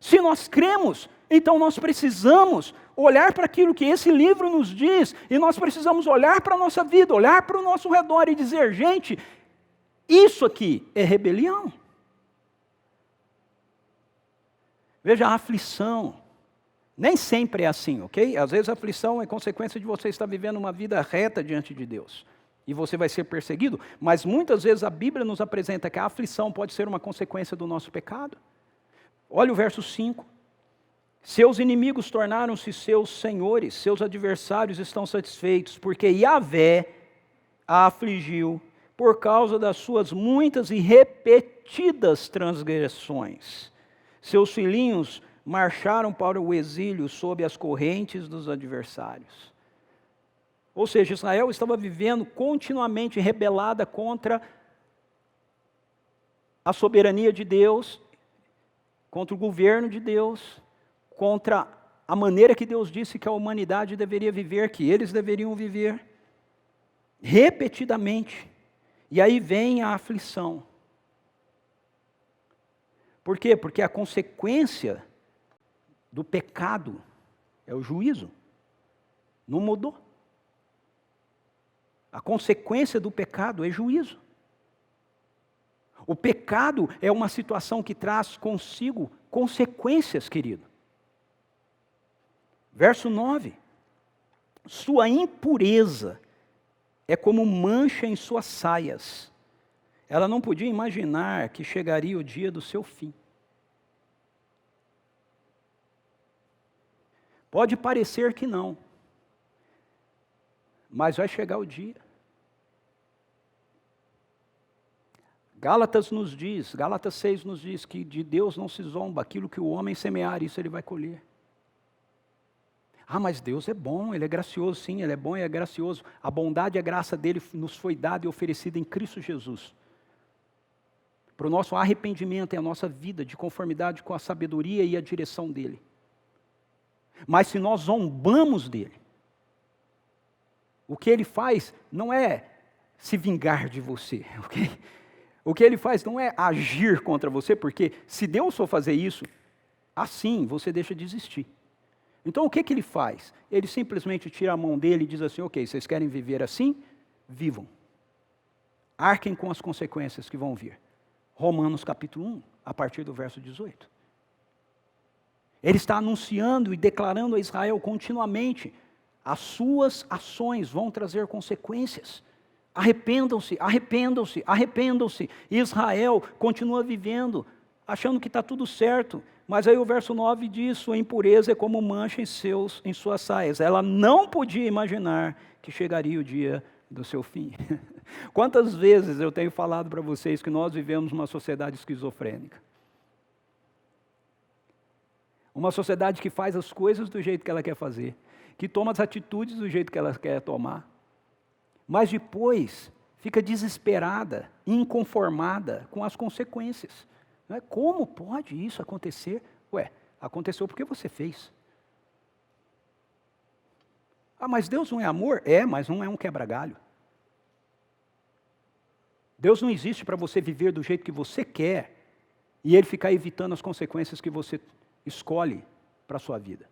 Se nós cremos, então nós precisamos olhar para aquilo que esse livro nos diz, e nós precisamos olhar para a nossa vida, olhar para o nosso redor e dizer: gente, isso aqui é rebelião. Veja, a aflição nem sempre é assim, ok? Às vezes a aflição é consequência de você estar vivendo uma vida reta diante de Deus, e você vai ser perseguido, mas muitas vezes a Bíblia nos apresenta que a aflição pode ser uma consequência do nosso pecado. Olha o verso 5. Seus inimigos tornaram-se seus senhores, seus adversários estão satisfeitos, porque Yahvé a afligiu por causa das suas muitas e repetidas transgressões. Seus filhinhos marcharam para o exílio sob as correntes dos adversários. Ou seja, Israel estava vivendo continuamente rebelada contra a soberania de Deus, contra o governo de Deus, contra a maneira que Deus disse que a humanidade deveria viver, que eles deveriam viver, repetidamente. E aí vem a aflição. Por quê? Porque a consequência do pecado é o juízo. Não mudou. A consequência do pecado é juízo. O pecado é uma situação que traz consigo consequências, querido. Verso 9. Sua impureza é como mancha em suas saias. Ela não podia imaginar que chegaria o dia do seu fim. Pode parecer que não, mas vai chegar o dia. Gálatas 6 nos diz que de Deus não se zomba, aquilo que o homem semear, isso ele vai colher. Ah, mas Deus é bom, Ele é gracioso, sim, Ele é bom e é gracioso. A bondade e a graça dEle nos foi dada e oferecida em Cristo Jesus. Para o nosso arrependimento e a nossa vida de conformidade com a sabedoria e a direção dEle. Mas se nós zombamos dEle, o que Ele faz não é se vingar de você, ok? O que Ele faz não é agir contra você, porque se Deus for fazer isso, assim você deixa de existir. Então o que Ele faz? Ele simplesmente tira a mão dele e diz assim: ok, vocês querem viver assim? Vivam. Arquem com as consequências que vão vir. Romanos capítulo 1, a partir do verso 18. Ele está anunciando e declarando a Israel continuamente: as suas ações vão trazer consequências. Arrependam-se, arrependam-se, arrependam-se. E Israel continua vivendo, achando que está tudo certo. Mas aí o verso 9 diz: sua impureza é como mancha em suas saias. Ela não podia imaginar que chegaria o dia do seu fim. Quantas vezes eu tenho falado para vocês que nós vivemos uma sociedade esquizofrênica? Uma sociedade que faz as coisas do jeito que ela quer fazer, que toma as atitudes do jeito que ela quer tomar, mas depois fica desesperada, inconformada com as consequências. Não é? Como pode isso acontecer? Ué, aconteceu porque você fez. Ah, mas Deus não é amor? É, mas não é um quebra-galho. Deus não existe para você viver do jeito que você quer e Ele ficar evitando as consequências que você escolhe para a sua vida.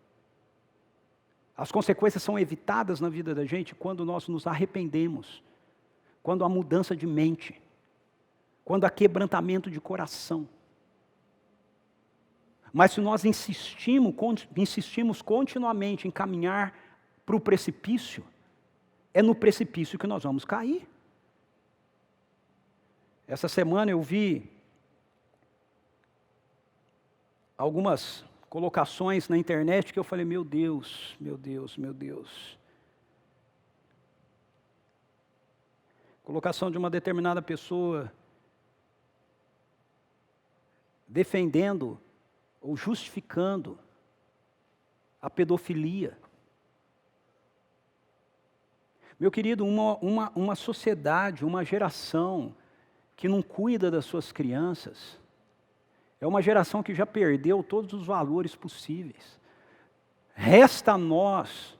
As consequências são evitadas na vida da gente quando nós nos arrependemos, quando há mudança de mente, quando há quebrantamento de coração. Mas se nós insistimos continuamente em caminhar para o precipício, é no precipício que nós vamos cair. Essa semana eu vi algumas colocações na internet que eu falei, meu Deus, meu Deus, meu Deus. Colocação de uma determinada pessoa defendendo ou justificando a pedofilia. Meu querido, uma sociedade, uma geração que não cuida das suas crianças, é uma geração que já perdeu todos os valores possíveis. Resta a nós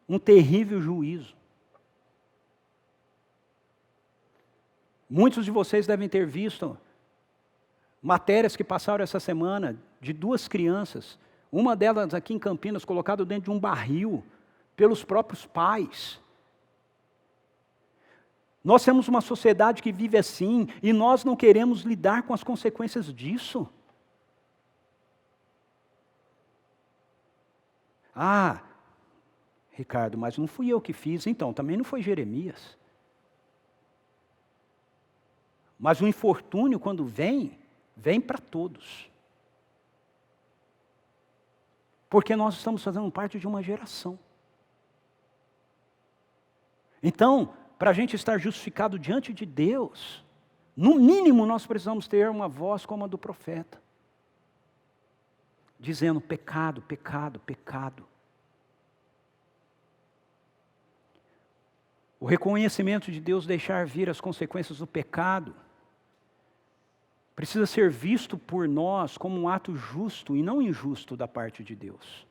um terrível juízo. Muitos de vocês devem ter visto matérias que passaram essa semana de 2 crianças, uma delas aqui em Campinas, colocada dentro de um barril pelos próprios pais. Nós temos uma sociedade que vive assim e nós não queremos lidar com as consequências disso. Ah, Ricardo, mas não fui eu que fiz, então também não foi Jeremias. Mas o infortúnio, quando vem para todos. Porque nós estamos fazendo parte de uma geração. Então, para a gente estar justificado diante de Deus, no mínimo nós precisamos ter uma voz como a do profeta. Dizendo pecado, pecado, pecado. O reconhecimento de Deus deixar vir as consequências do pecado precisa ser visto por nós como um ato justo e não injusto da parte de Deus.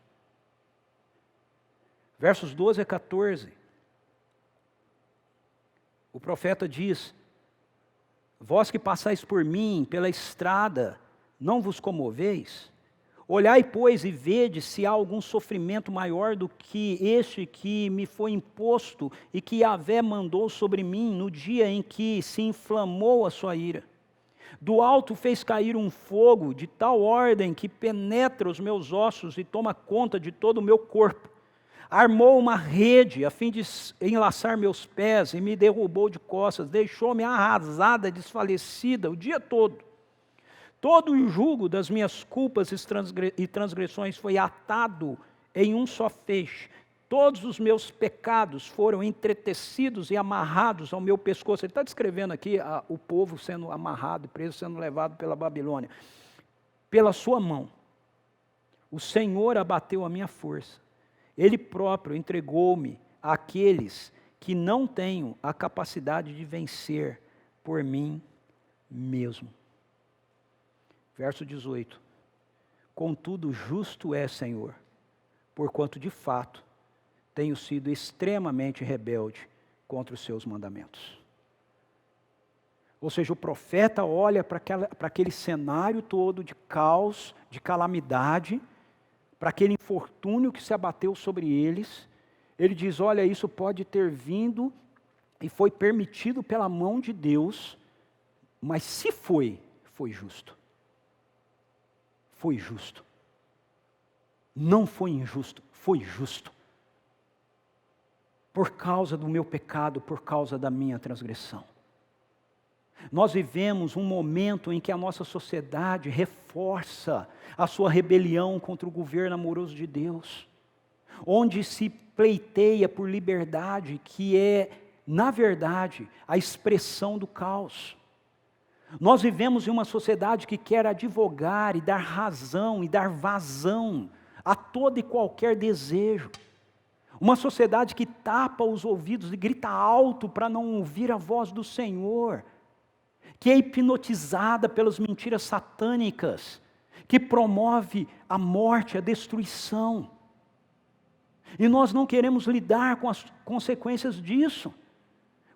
Versos 12 a 14. O profeta diz, vós que passais por mim, pela estrada, não vos comoveis? Olhai, pois, e vede se há algum sofrimento maior do que este que me foi imposto e que Yahvé mandou sobre mim no dia em que se inflamou a sua ira. Do alto fez cair um fogo de tal ordem que penetra os meus ossos e toma conta de todo o meu corpo. Armou uma rede a fim de enlaçar meus pés e me derrubou de costas, deixou-me arrasada, desfalecida o dia todo. Todo o jugo das minhas culpas e transgressões foi atado em um só feixe. Todos os meus pecados foram entretecidos e amarrados ao meu pescoço. Ele está descrevendo aqui o povo sendo amarrado, preso, sendo levado pela Babilônia. Pela sua mão, o Senhor abateu a minha força. Ele próprio entregou-me àqueles que não tenho a capacidade de vencer por mim mesmo. Verso 18. Contudo, justo é, Senhor, porquanto de fato tenho sido extremamente rebelde contra os seus mandamentos. Ou seja, o profeta olha para aquele cenário todo de caos, de calamidade, para aquele infortúnio que se abateu sobre eles. Ele diz, olha, isso pode ter vindo e foi permitido pela mão de Deus, mas se foi justo. Foi justo. Não foi injusto, foi justo. Por causa do meu pecado, por causa da minha transgressão. Nós vivemos um momento em que a nossa sociedade reforça a sua rebelião contra o governo amoroso de Deus, onde se pleiteia por liberdade, que é, na verdade, a expressão do caos. Nós vivemos em uma sociedade que quer advogar e dar razão e dar vazão a todo e qualquer desejo. Uma sociedade que tapa os ouvidos e grita alto para não ouvir a voz do Senhor, que é hipnotizada pelas mentiras satânicas, que promove a morte, a destruição. E nós não queremos lidar com as consequências disso.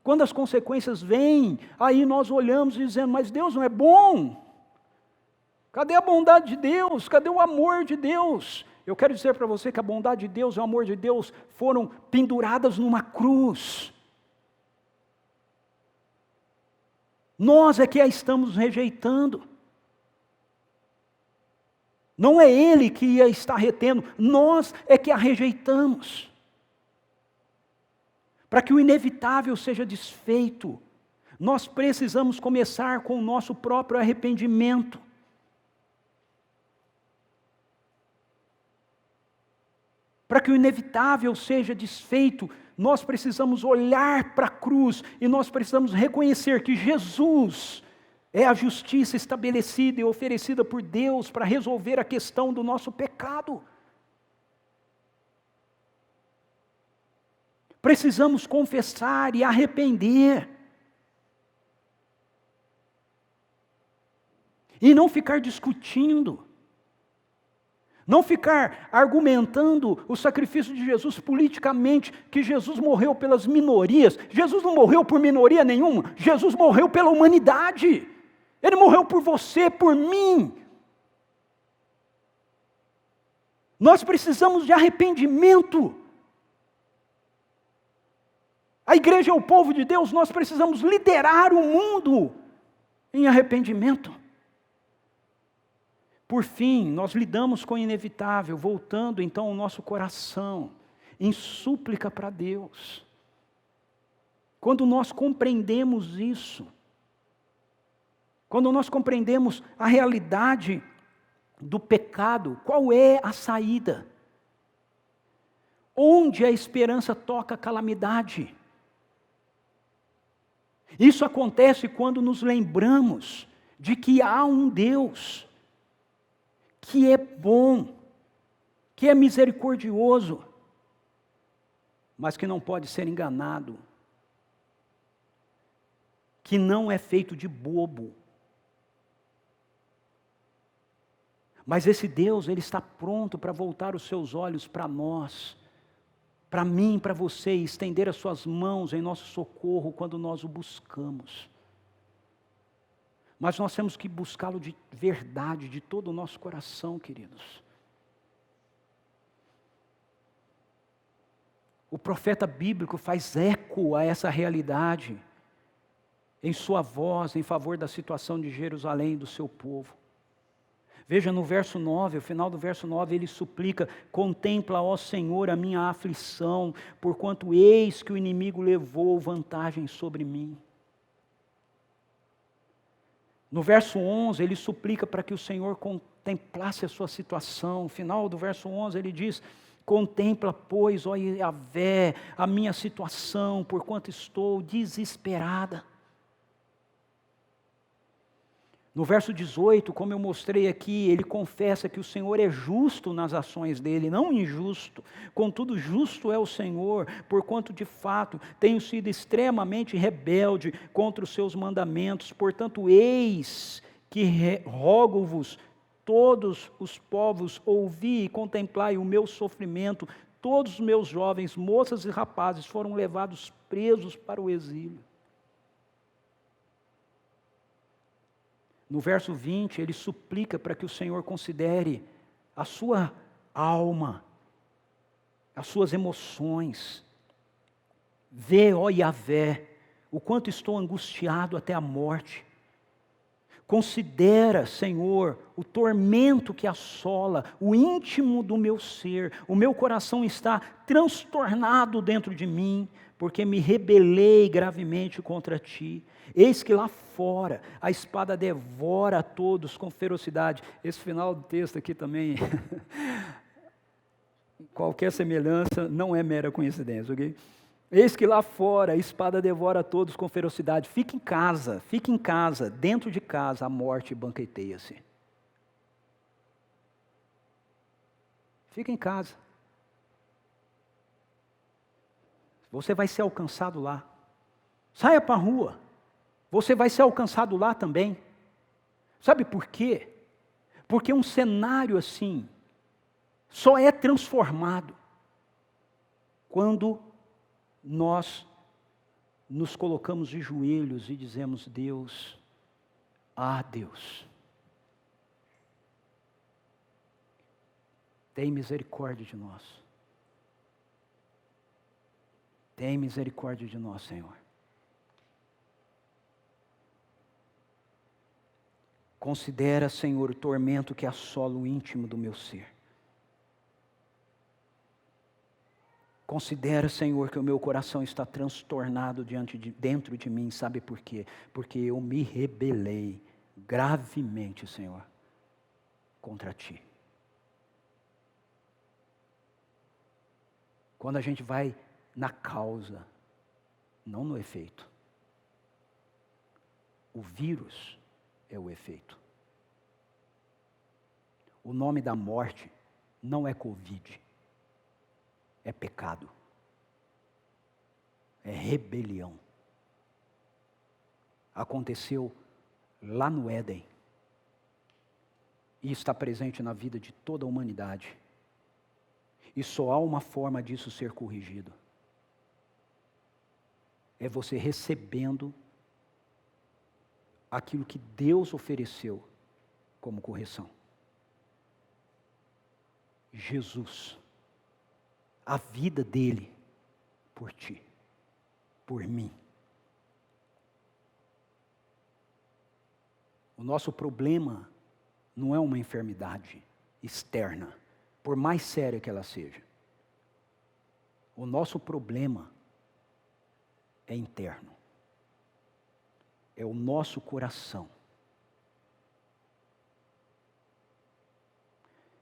Quando as consequências vêm, aí nós olhamos e dizemos, mas Deus não é bom? Cadê a bondade de Deus? Cadê o amor de Deus? Eu quero dizer para você que a bondade de Deus e o amor de Deus foram penduradas numa cruz. Nós é que a estamos rejeitando. Não é Ele que a está retendo, nós é que a rejeitamos. Para que o inevitável seja desfeito, nós precisamos começar com o nosso próprio arrependimento. Para que o inevitável seja desfeito, nós precisamos olhar para a cruz e nós precisamos reconhecer que Jesus é a justiça estabelecida e oferecida por Deus para resolver a questão do nosso pecado. Precisamos confessar e arrepender. E não ficar discutindo. Não ficar argumentando o sacrifício de Jesus politicamente, que Jesus morreu pelas minorias. Jesus não morreu por minoria nenhuma, Jesus morreu pela humanidade. Ele morreu por você, por mim. Nós precisamos de arrependimento. A igreja é o povo de Deus, nós precisamos liderar o mundo em arrependimento. Por fim, nós lidamos com o inevitável, voltando então o nosso coração em súplica para Deus. Quando nós compreendemos isso, quando nós compreendemos a realidade do pecado, qual é a saída? Onde a esperança toca a calamidade? Isso acontece quando nos lembramos de que há um Deus que é bom, que é misericordioso, mas que não pode ser enganado, que não é feito de bobo. Mas esse Deus, Ele está pronto para voltar os seus olhos para nós, para mim, para você, e estender as suas mãos em nosso socorro quando nós o buscamos. Mas nós temos que buscá-lo de verdade, de todo o nosso coração, queridos. O profeta bíblico faz eco a essa realidade, em sua voz, em favor da situação de Jerusalém e do seu povo. Veja no verso 9, o final do verso 9, ele suplica: contempla, ó Senhor, a minha aflição, porquanto eis que o inimigo levou vantagem sobre mim. No verso 11, ele suplica para que o Senhor contemplasse a sua situação. No final do verso 11, ele diz: contempla, pois, ó Yahvé, a minha situação, porquanto estou desesperada. No verso 18, como eu mostrei aqui, ele confessa que o Senhor é justo nas ações dele, não injusto. Contudo, justo é o Senhor, porquanto de fato tenho sido extremamente rebelde contra os seus mandamentos. Portanto, eis que rogo-vos, todos os povos, ouvi e contemplai o meu sofrimento. Todos os meus jovens, moças e rapazes foram levados presos para o exílio. No verso 20, ele suplica para que o Senhor considere a sua alma, as suas emoções. Vê, ó Yahvé, o quanto estou angustiado até a morte. Considera, Senhor, o tormento que assola o íntimo do meu ser. O meu coração está transtornado dentro de mim, porque me rebelei gravemente contra ti. Eis que lá fora a espada devora a todos com ferocidade. Esse final do texto aqui também, qualquer semelhança não é mera coincidência, ok? Eis que lá fora a espada devora a todos com ferocidade. Fique em casa, dentro de casa a morte banqueteia-se. Fica em casa. Você vai ser alcançado lá. Saia para a rua. Você vai ser alcançado lá também. Sabe por quê? Porque um cenário assim só é transformado quando nós nos colocamos de joelhos e dizemos: Deus, Deus, tem misericórdia de nós. Tem misericórdia de nós, Senhor. Considera, Senhor, o tormento que assola o íntimo do meu ser. Considera, Senhor, que o meu coração está transtornado dentro de mim. Sabe por quê? Porque eu me rebelei gravemente, Senhor, contra Ti. Quando a gente vai na causa, não no efeito. O vírus é o efeito. O nome da morte não é Covid, é pecado, é rebelião. Aconteceu lá no Éden e está presente na vida de toda a humanidade. E só há uma forma disso ser corrigido. É você recebendo aquilo que Deus ofereceu como correção. Jesus, a vida dele por ti, por mim. O nosso problema não é uma enfermidade externa, por mais séria que ela seja. O nosso problema é interno. É o nosso coração.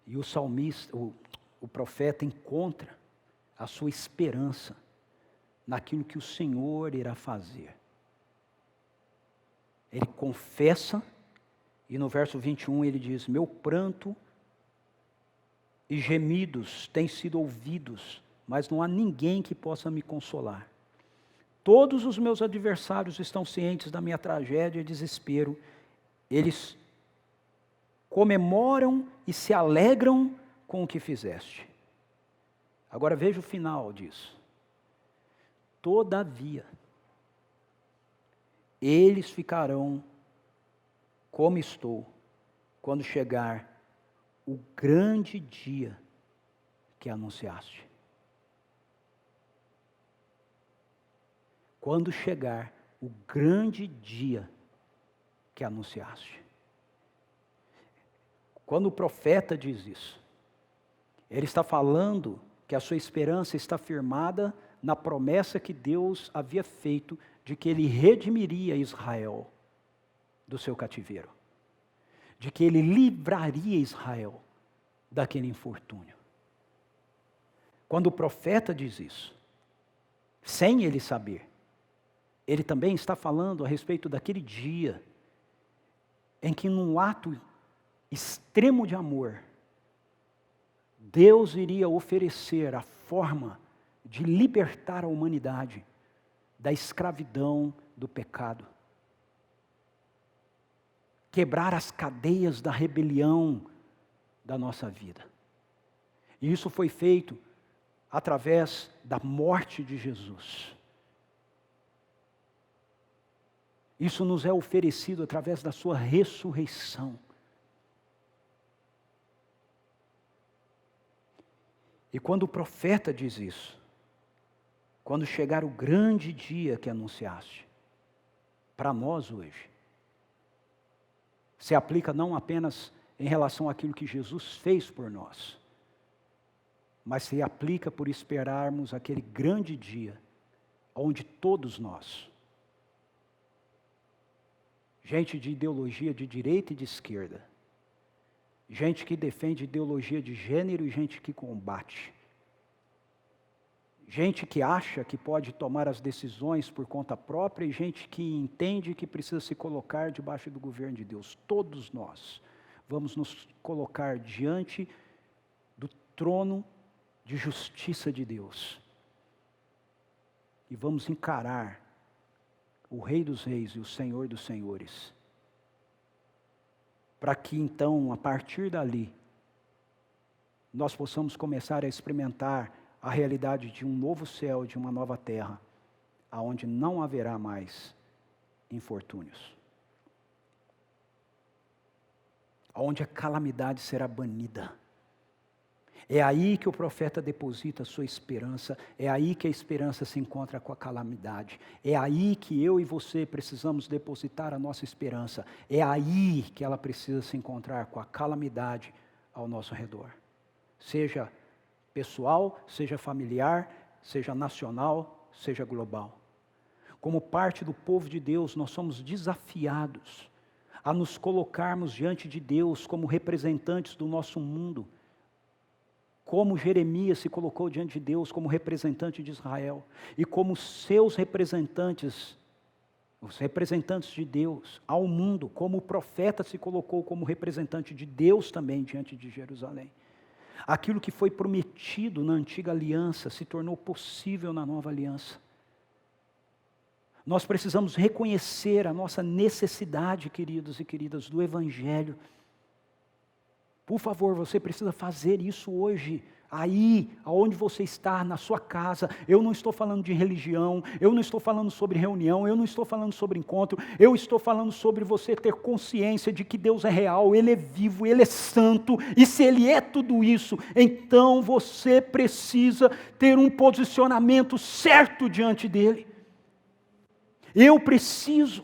E o salmista, o profeta encontra a sua esperança naquilo que o Senhor irá fazer. Ele confessa, e no verso 21 ele diz: meu pranto e gemidos têm sido ouvidos, mas não há ninguém que possa me consolar. Todos os meus adversários estão cientes da minha tragédia e desespero. Eles comemoram e se alegram com o que fizeste. Agora veja o final disso. Todavia, eles ficarão como estou, quando chegar o grande dia que anunciaste. Quando chegar o grande dia que anunciaste. Quando o profeta diz isso, ele está falando que a sua esperança está firmada na promessa que Deus havia feito de que Ele redimiria Israel do seu cativeiro, de que Ele livraria Israel daquele infortúnio. Quando o profeta diz isso, sem ele saber, ele também está falando a respeito daquele dia em que, num ato extremo de amor, Deus iria oferecer a forma de libertar a humanidade da escravidão do pecado, quebrar as cadeias da rebelião da nossa vida. E isso foi feito através da morte de Jesus. Isso nos é oferecido através da sua ressurreição. E quando o profeta diz isso, quando chegar o grande dia que anunciaste, para nós hoje, se aplica não apenas em relação àquilo que Jesus fez por nós, mas se aplica por esperarmos aquele grande dia, onde todos nós, gente de ideologia de direita e de esquerda, gente que defende ideologia de gênero e gente que combate, gente que acha que pode tomar as decisões por conta própria e gente que entende que precisa se colocar debaixo do governo de Deus. Todos nós vamos nos colocar diante do trono de justiça de Deus e vamos encarar o Rei dos Reis e o Senhor dos Senhores, para que então, a partir dali, nós possamos começar a experimentar a realidade de um novo céu, de uma nova terra, aonde não haverá mais infortúnios. Aonde a calamidade será banida. É aí que o profeta deposita a sua esperança, é aí que a esperança se encontra com a calamidade, é aí que eu e você precisamos depositar a nossa esperança, é aí que ela precisa se encontrar com a calamidade ao nosso redor. Seja pessoal, seja familiar, seja nacional, seja global. Como parte do povo de Deus, nós somos desafiados a nos colocarmos diante de Deus como representantes do nosso mundo, como Jeremias se colocou diante de Deus como representante de Israel, e como seus representantes, os representantes de Deus ao mundo, como o profeta se colocou como representante de Deus também diante de Jerusalém. Aquilo que foi prometido na antiga aliança se tornou possível na nova aliança. Nós precisamos reconhecer a nossa necessidade, queridos e queridas, do Evangelho. Por favor, você precisa fazer isso hoje, aí, aonde você está, na sua casa. Eu não estou falando de religião, eu não estou falando sobre reunião, eu não estou falando sobre encontro, eu estou falando sobre você ter consciência de que Deus é real, Ele é vivo, Ele é santo, e se Ele é tudo isso, então você precisa ter um posicionamento certo diante dEle. Eu preciso.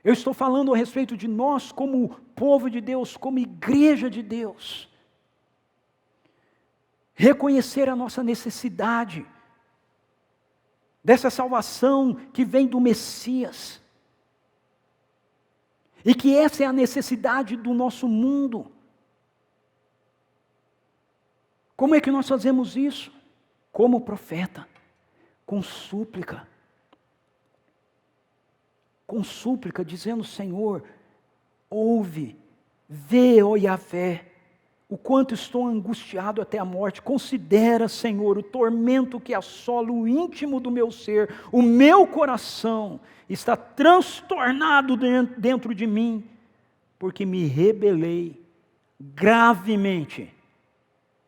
Eu estou falando a respeito de nós como povo de Deus, como igreja de Deus. Reconhecer a nossa necessidade dessa salvação que vem do Messias. E que essa é a necessidade do nosso mundo. Como é que nós fazemos isso? Como profeta, com súplica. Com súplica, dizendo: Senhor, ouve, vê, ó Yahvé, o quanto estou angustiado até a morte. Considera, Senhor, o tormento que assola o íntimo do meu ser. O meu coração está transtornado dentro de mim, porque me rebelei gravemente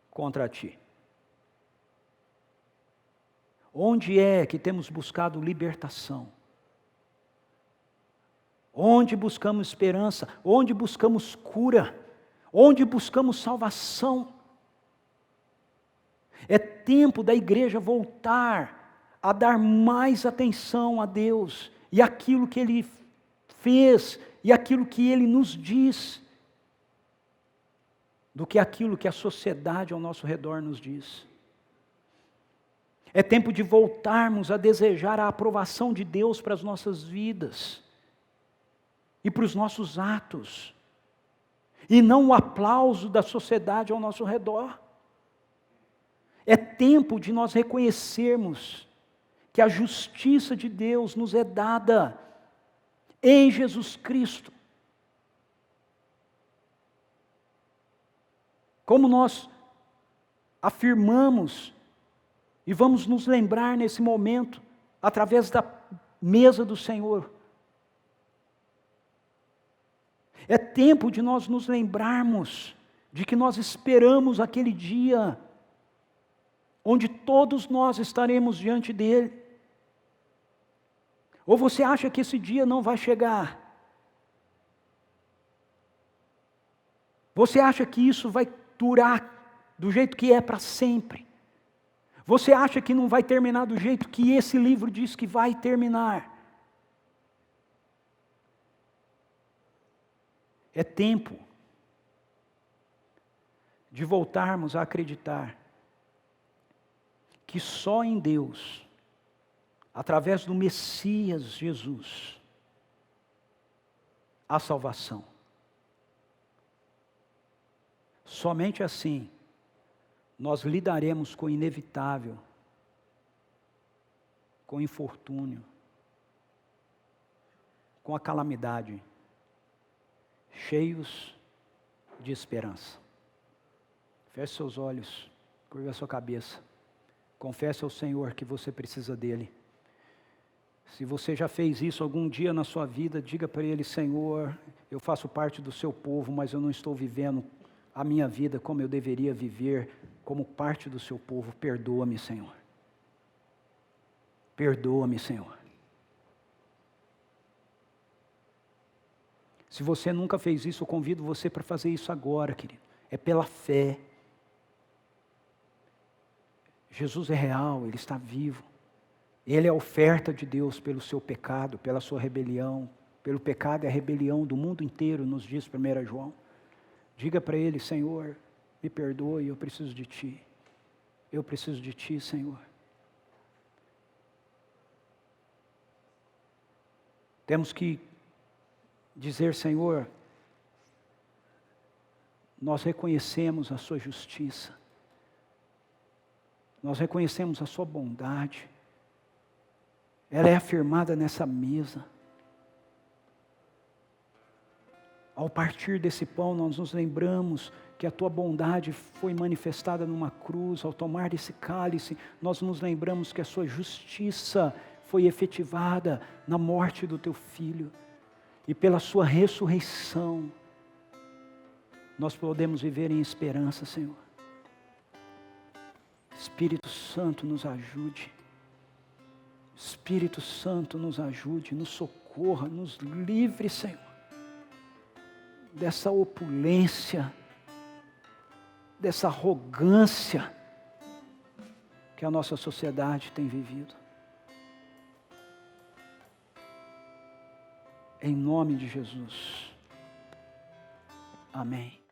contra Ti. Onde é que temos buscado libertação? Onde buscamos esperança? Onde buscamos cura? Onde buscamos salvação? É tempo da igreja voltar a dar mais atenção a Deus e aquilo que Ele fez e aquilo que Ele nos diz, do que aquilo que a sociedade ao nosso redor nos diz. É tempo de voltarmos a desejar a aprovação de Deus para as nossas vidas e para os nossos atos, e não o aplauso da sociedade ao nosso redor. É tempo de nós reconhecermos que a justiça de Deus nos é dada em Jesus Cristo. Como nós afirmamos e vamos nos lembrar nesse momento, através da mesa do Senhor. É tempo de nós nos lembrarmos de que nós esperamos aquele dia onde todos nós estaremos diante dEle. Ou você acha que esse dia não vai chegar? Você acha que isso vai durar do jeito que é para sempre? Você acha que não vai terminar do jeito que esse livro diz que vai terminar? É tempo de voltarmos a acreditar que só em Deus, através do Messias Jesus, há salvação. Somente assim nós lidaremos com o inevitável, com o infortúnio, com a calamidade, cheios de esperança. Feche seus olhos, curva a sua cabeça. Confesse ao Senhor que você precisa dEle. Se você já fez isso algum dia na sua vida, diga para Ele: Senhor, eu faço parte do seu povo, mas eu não estou vivendo a minha vida como eu deveria viver como parte do seu povo. Perdoa-me, Senhor. Perdoa-me, Senhor. Se você nunca fez isso, eu convido você para fazer isso agora, querido. É pela fé. Jesus é real, Ele está vivo. Ele é a oferta de Deus pelo seu pecado, pela sua rebelião. Pelo pecado e a rebelião do mundo inteiro, nos diz 1 João. Diga para Ele: Senhor, me perdoe, eu preciso de Ti. Eu preciso de Ti, Senhor. Temos que dizer: Senhor, nós reconhecemos a Sua justiça. Nós reconhecemos a Sua bondade. Ela é afirmada nessa mesa. Ao partir desse pão, nós nos lembramos que a Tua bondade foi manifestada numa cruz. Ao tomar desse cálice, nós nos lembramos que a Sua justiça foi efetivada na morte do Teu Filho. E pela Sua ressurreição, nós podemos viver em esperança, Senhor. Espírito Santo, nos ajude. Espírito Santo, nos ajude, nos socorra, nos livre, Senhor, dessa opulência, dessa arrogância que a nossa sociedade tem vivido. Em nome de Jesus. Amém.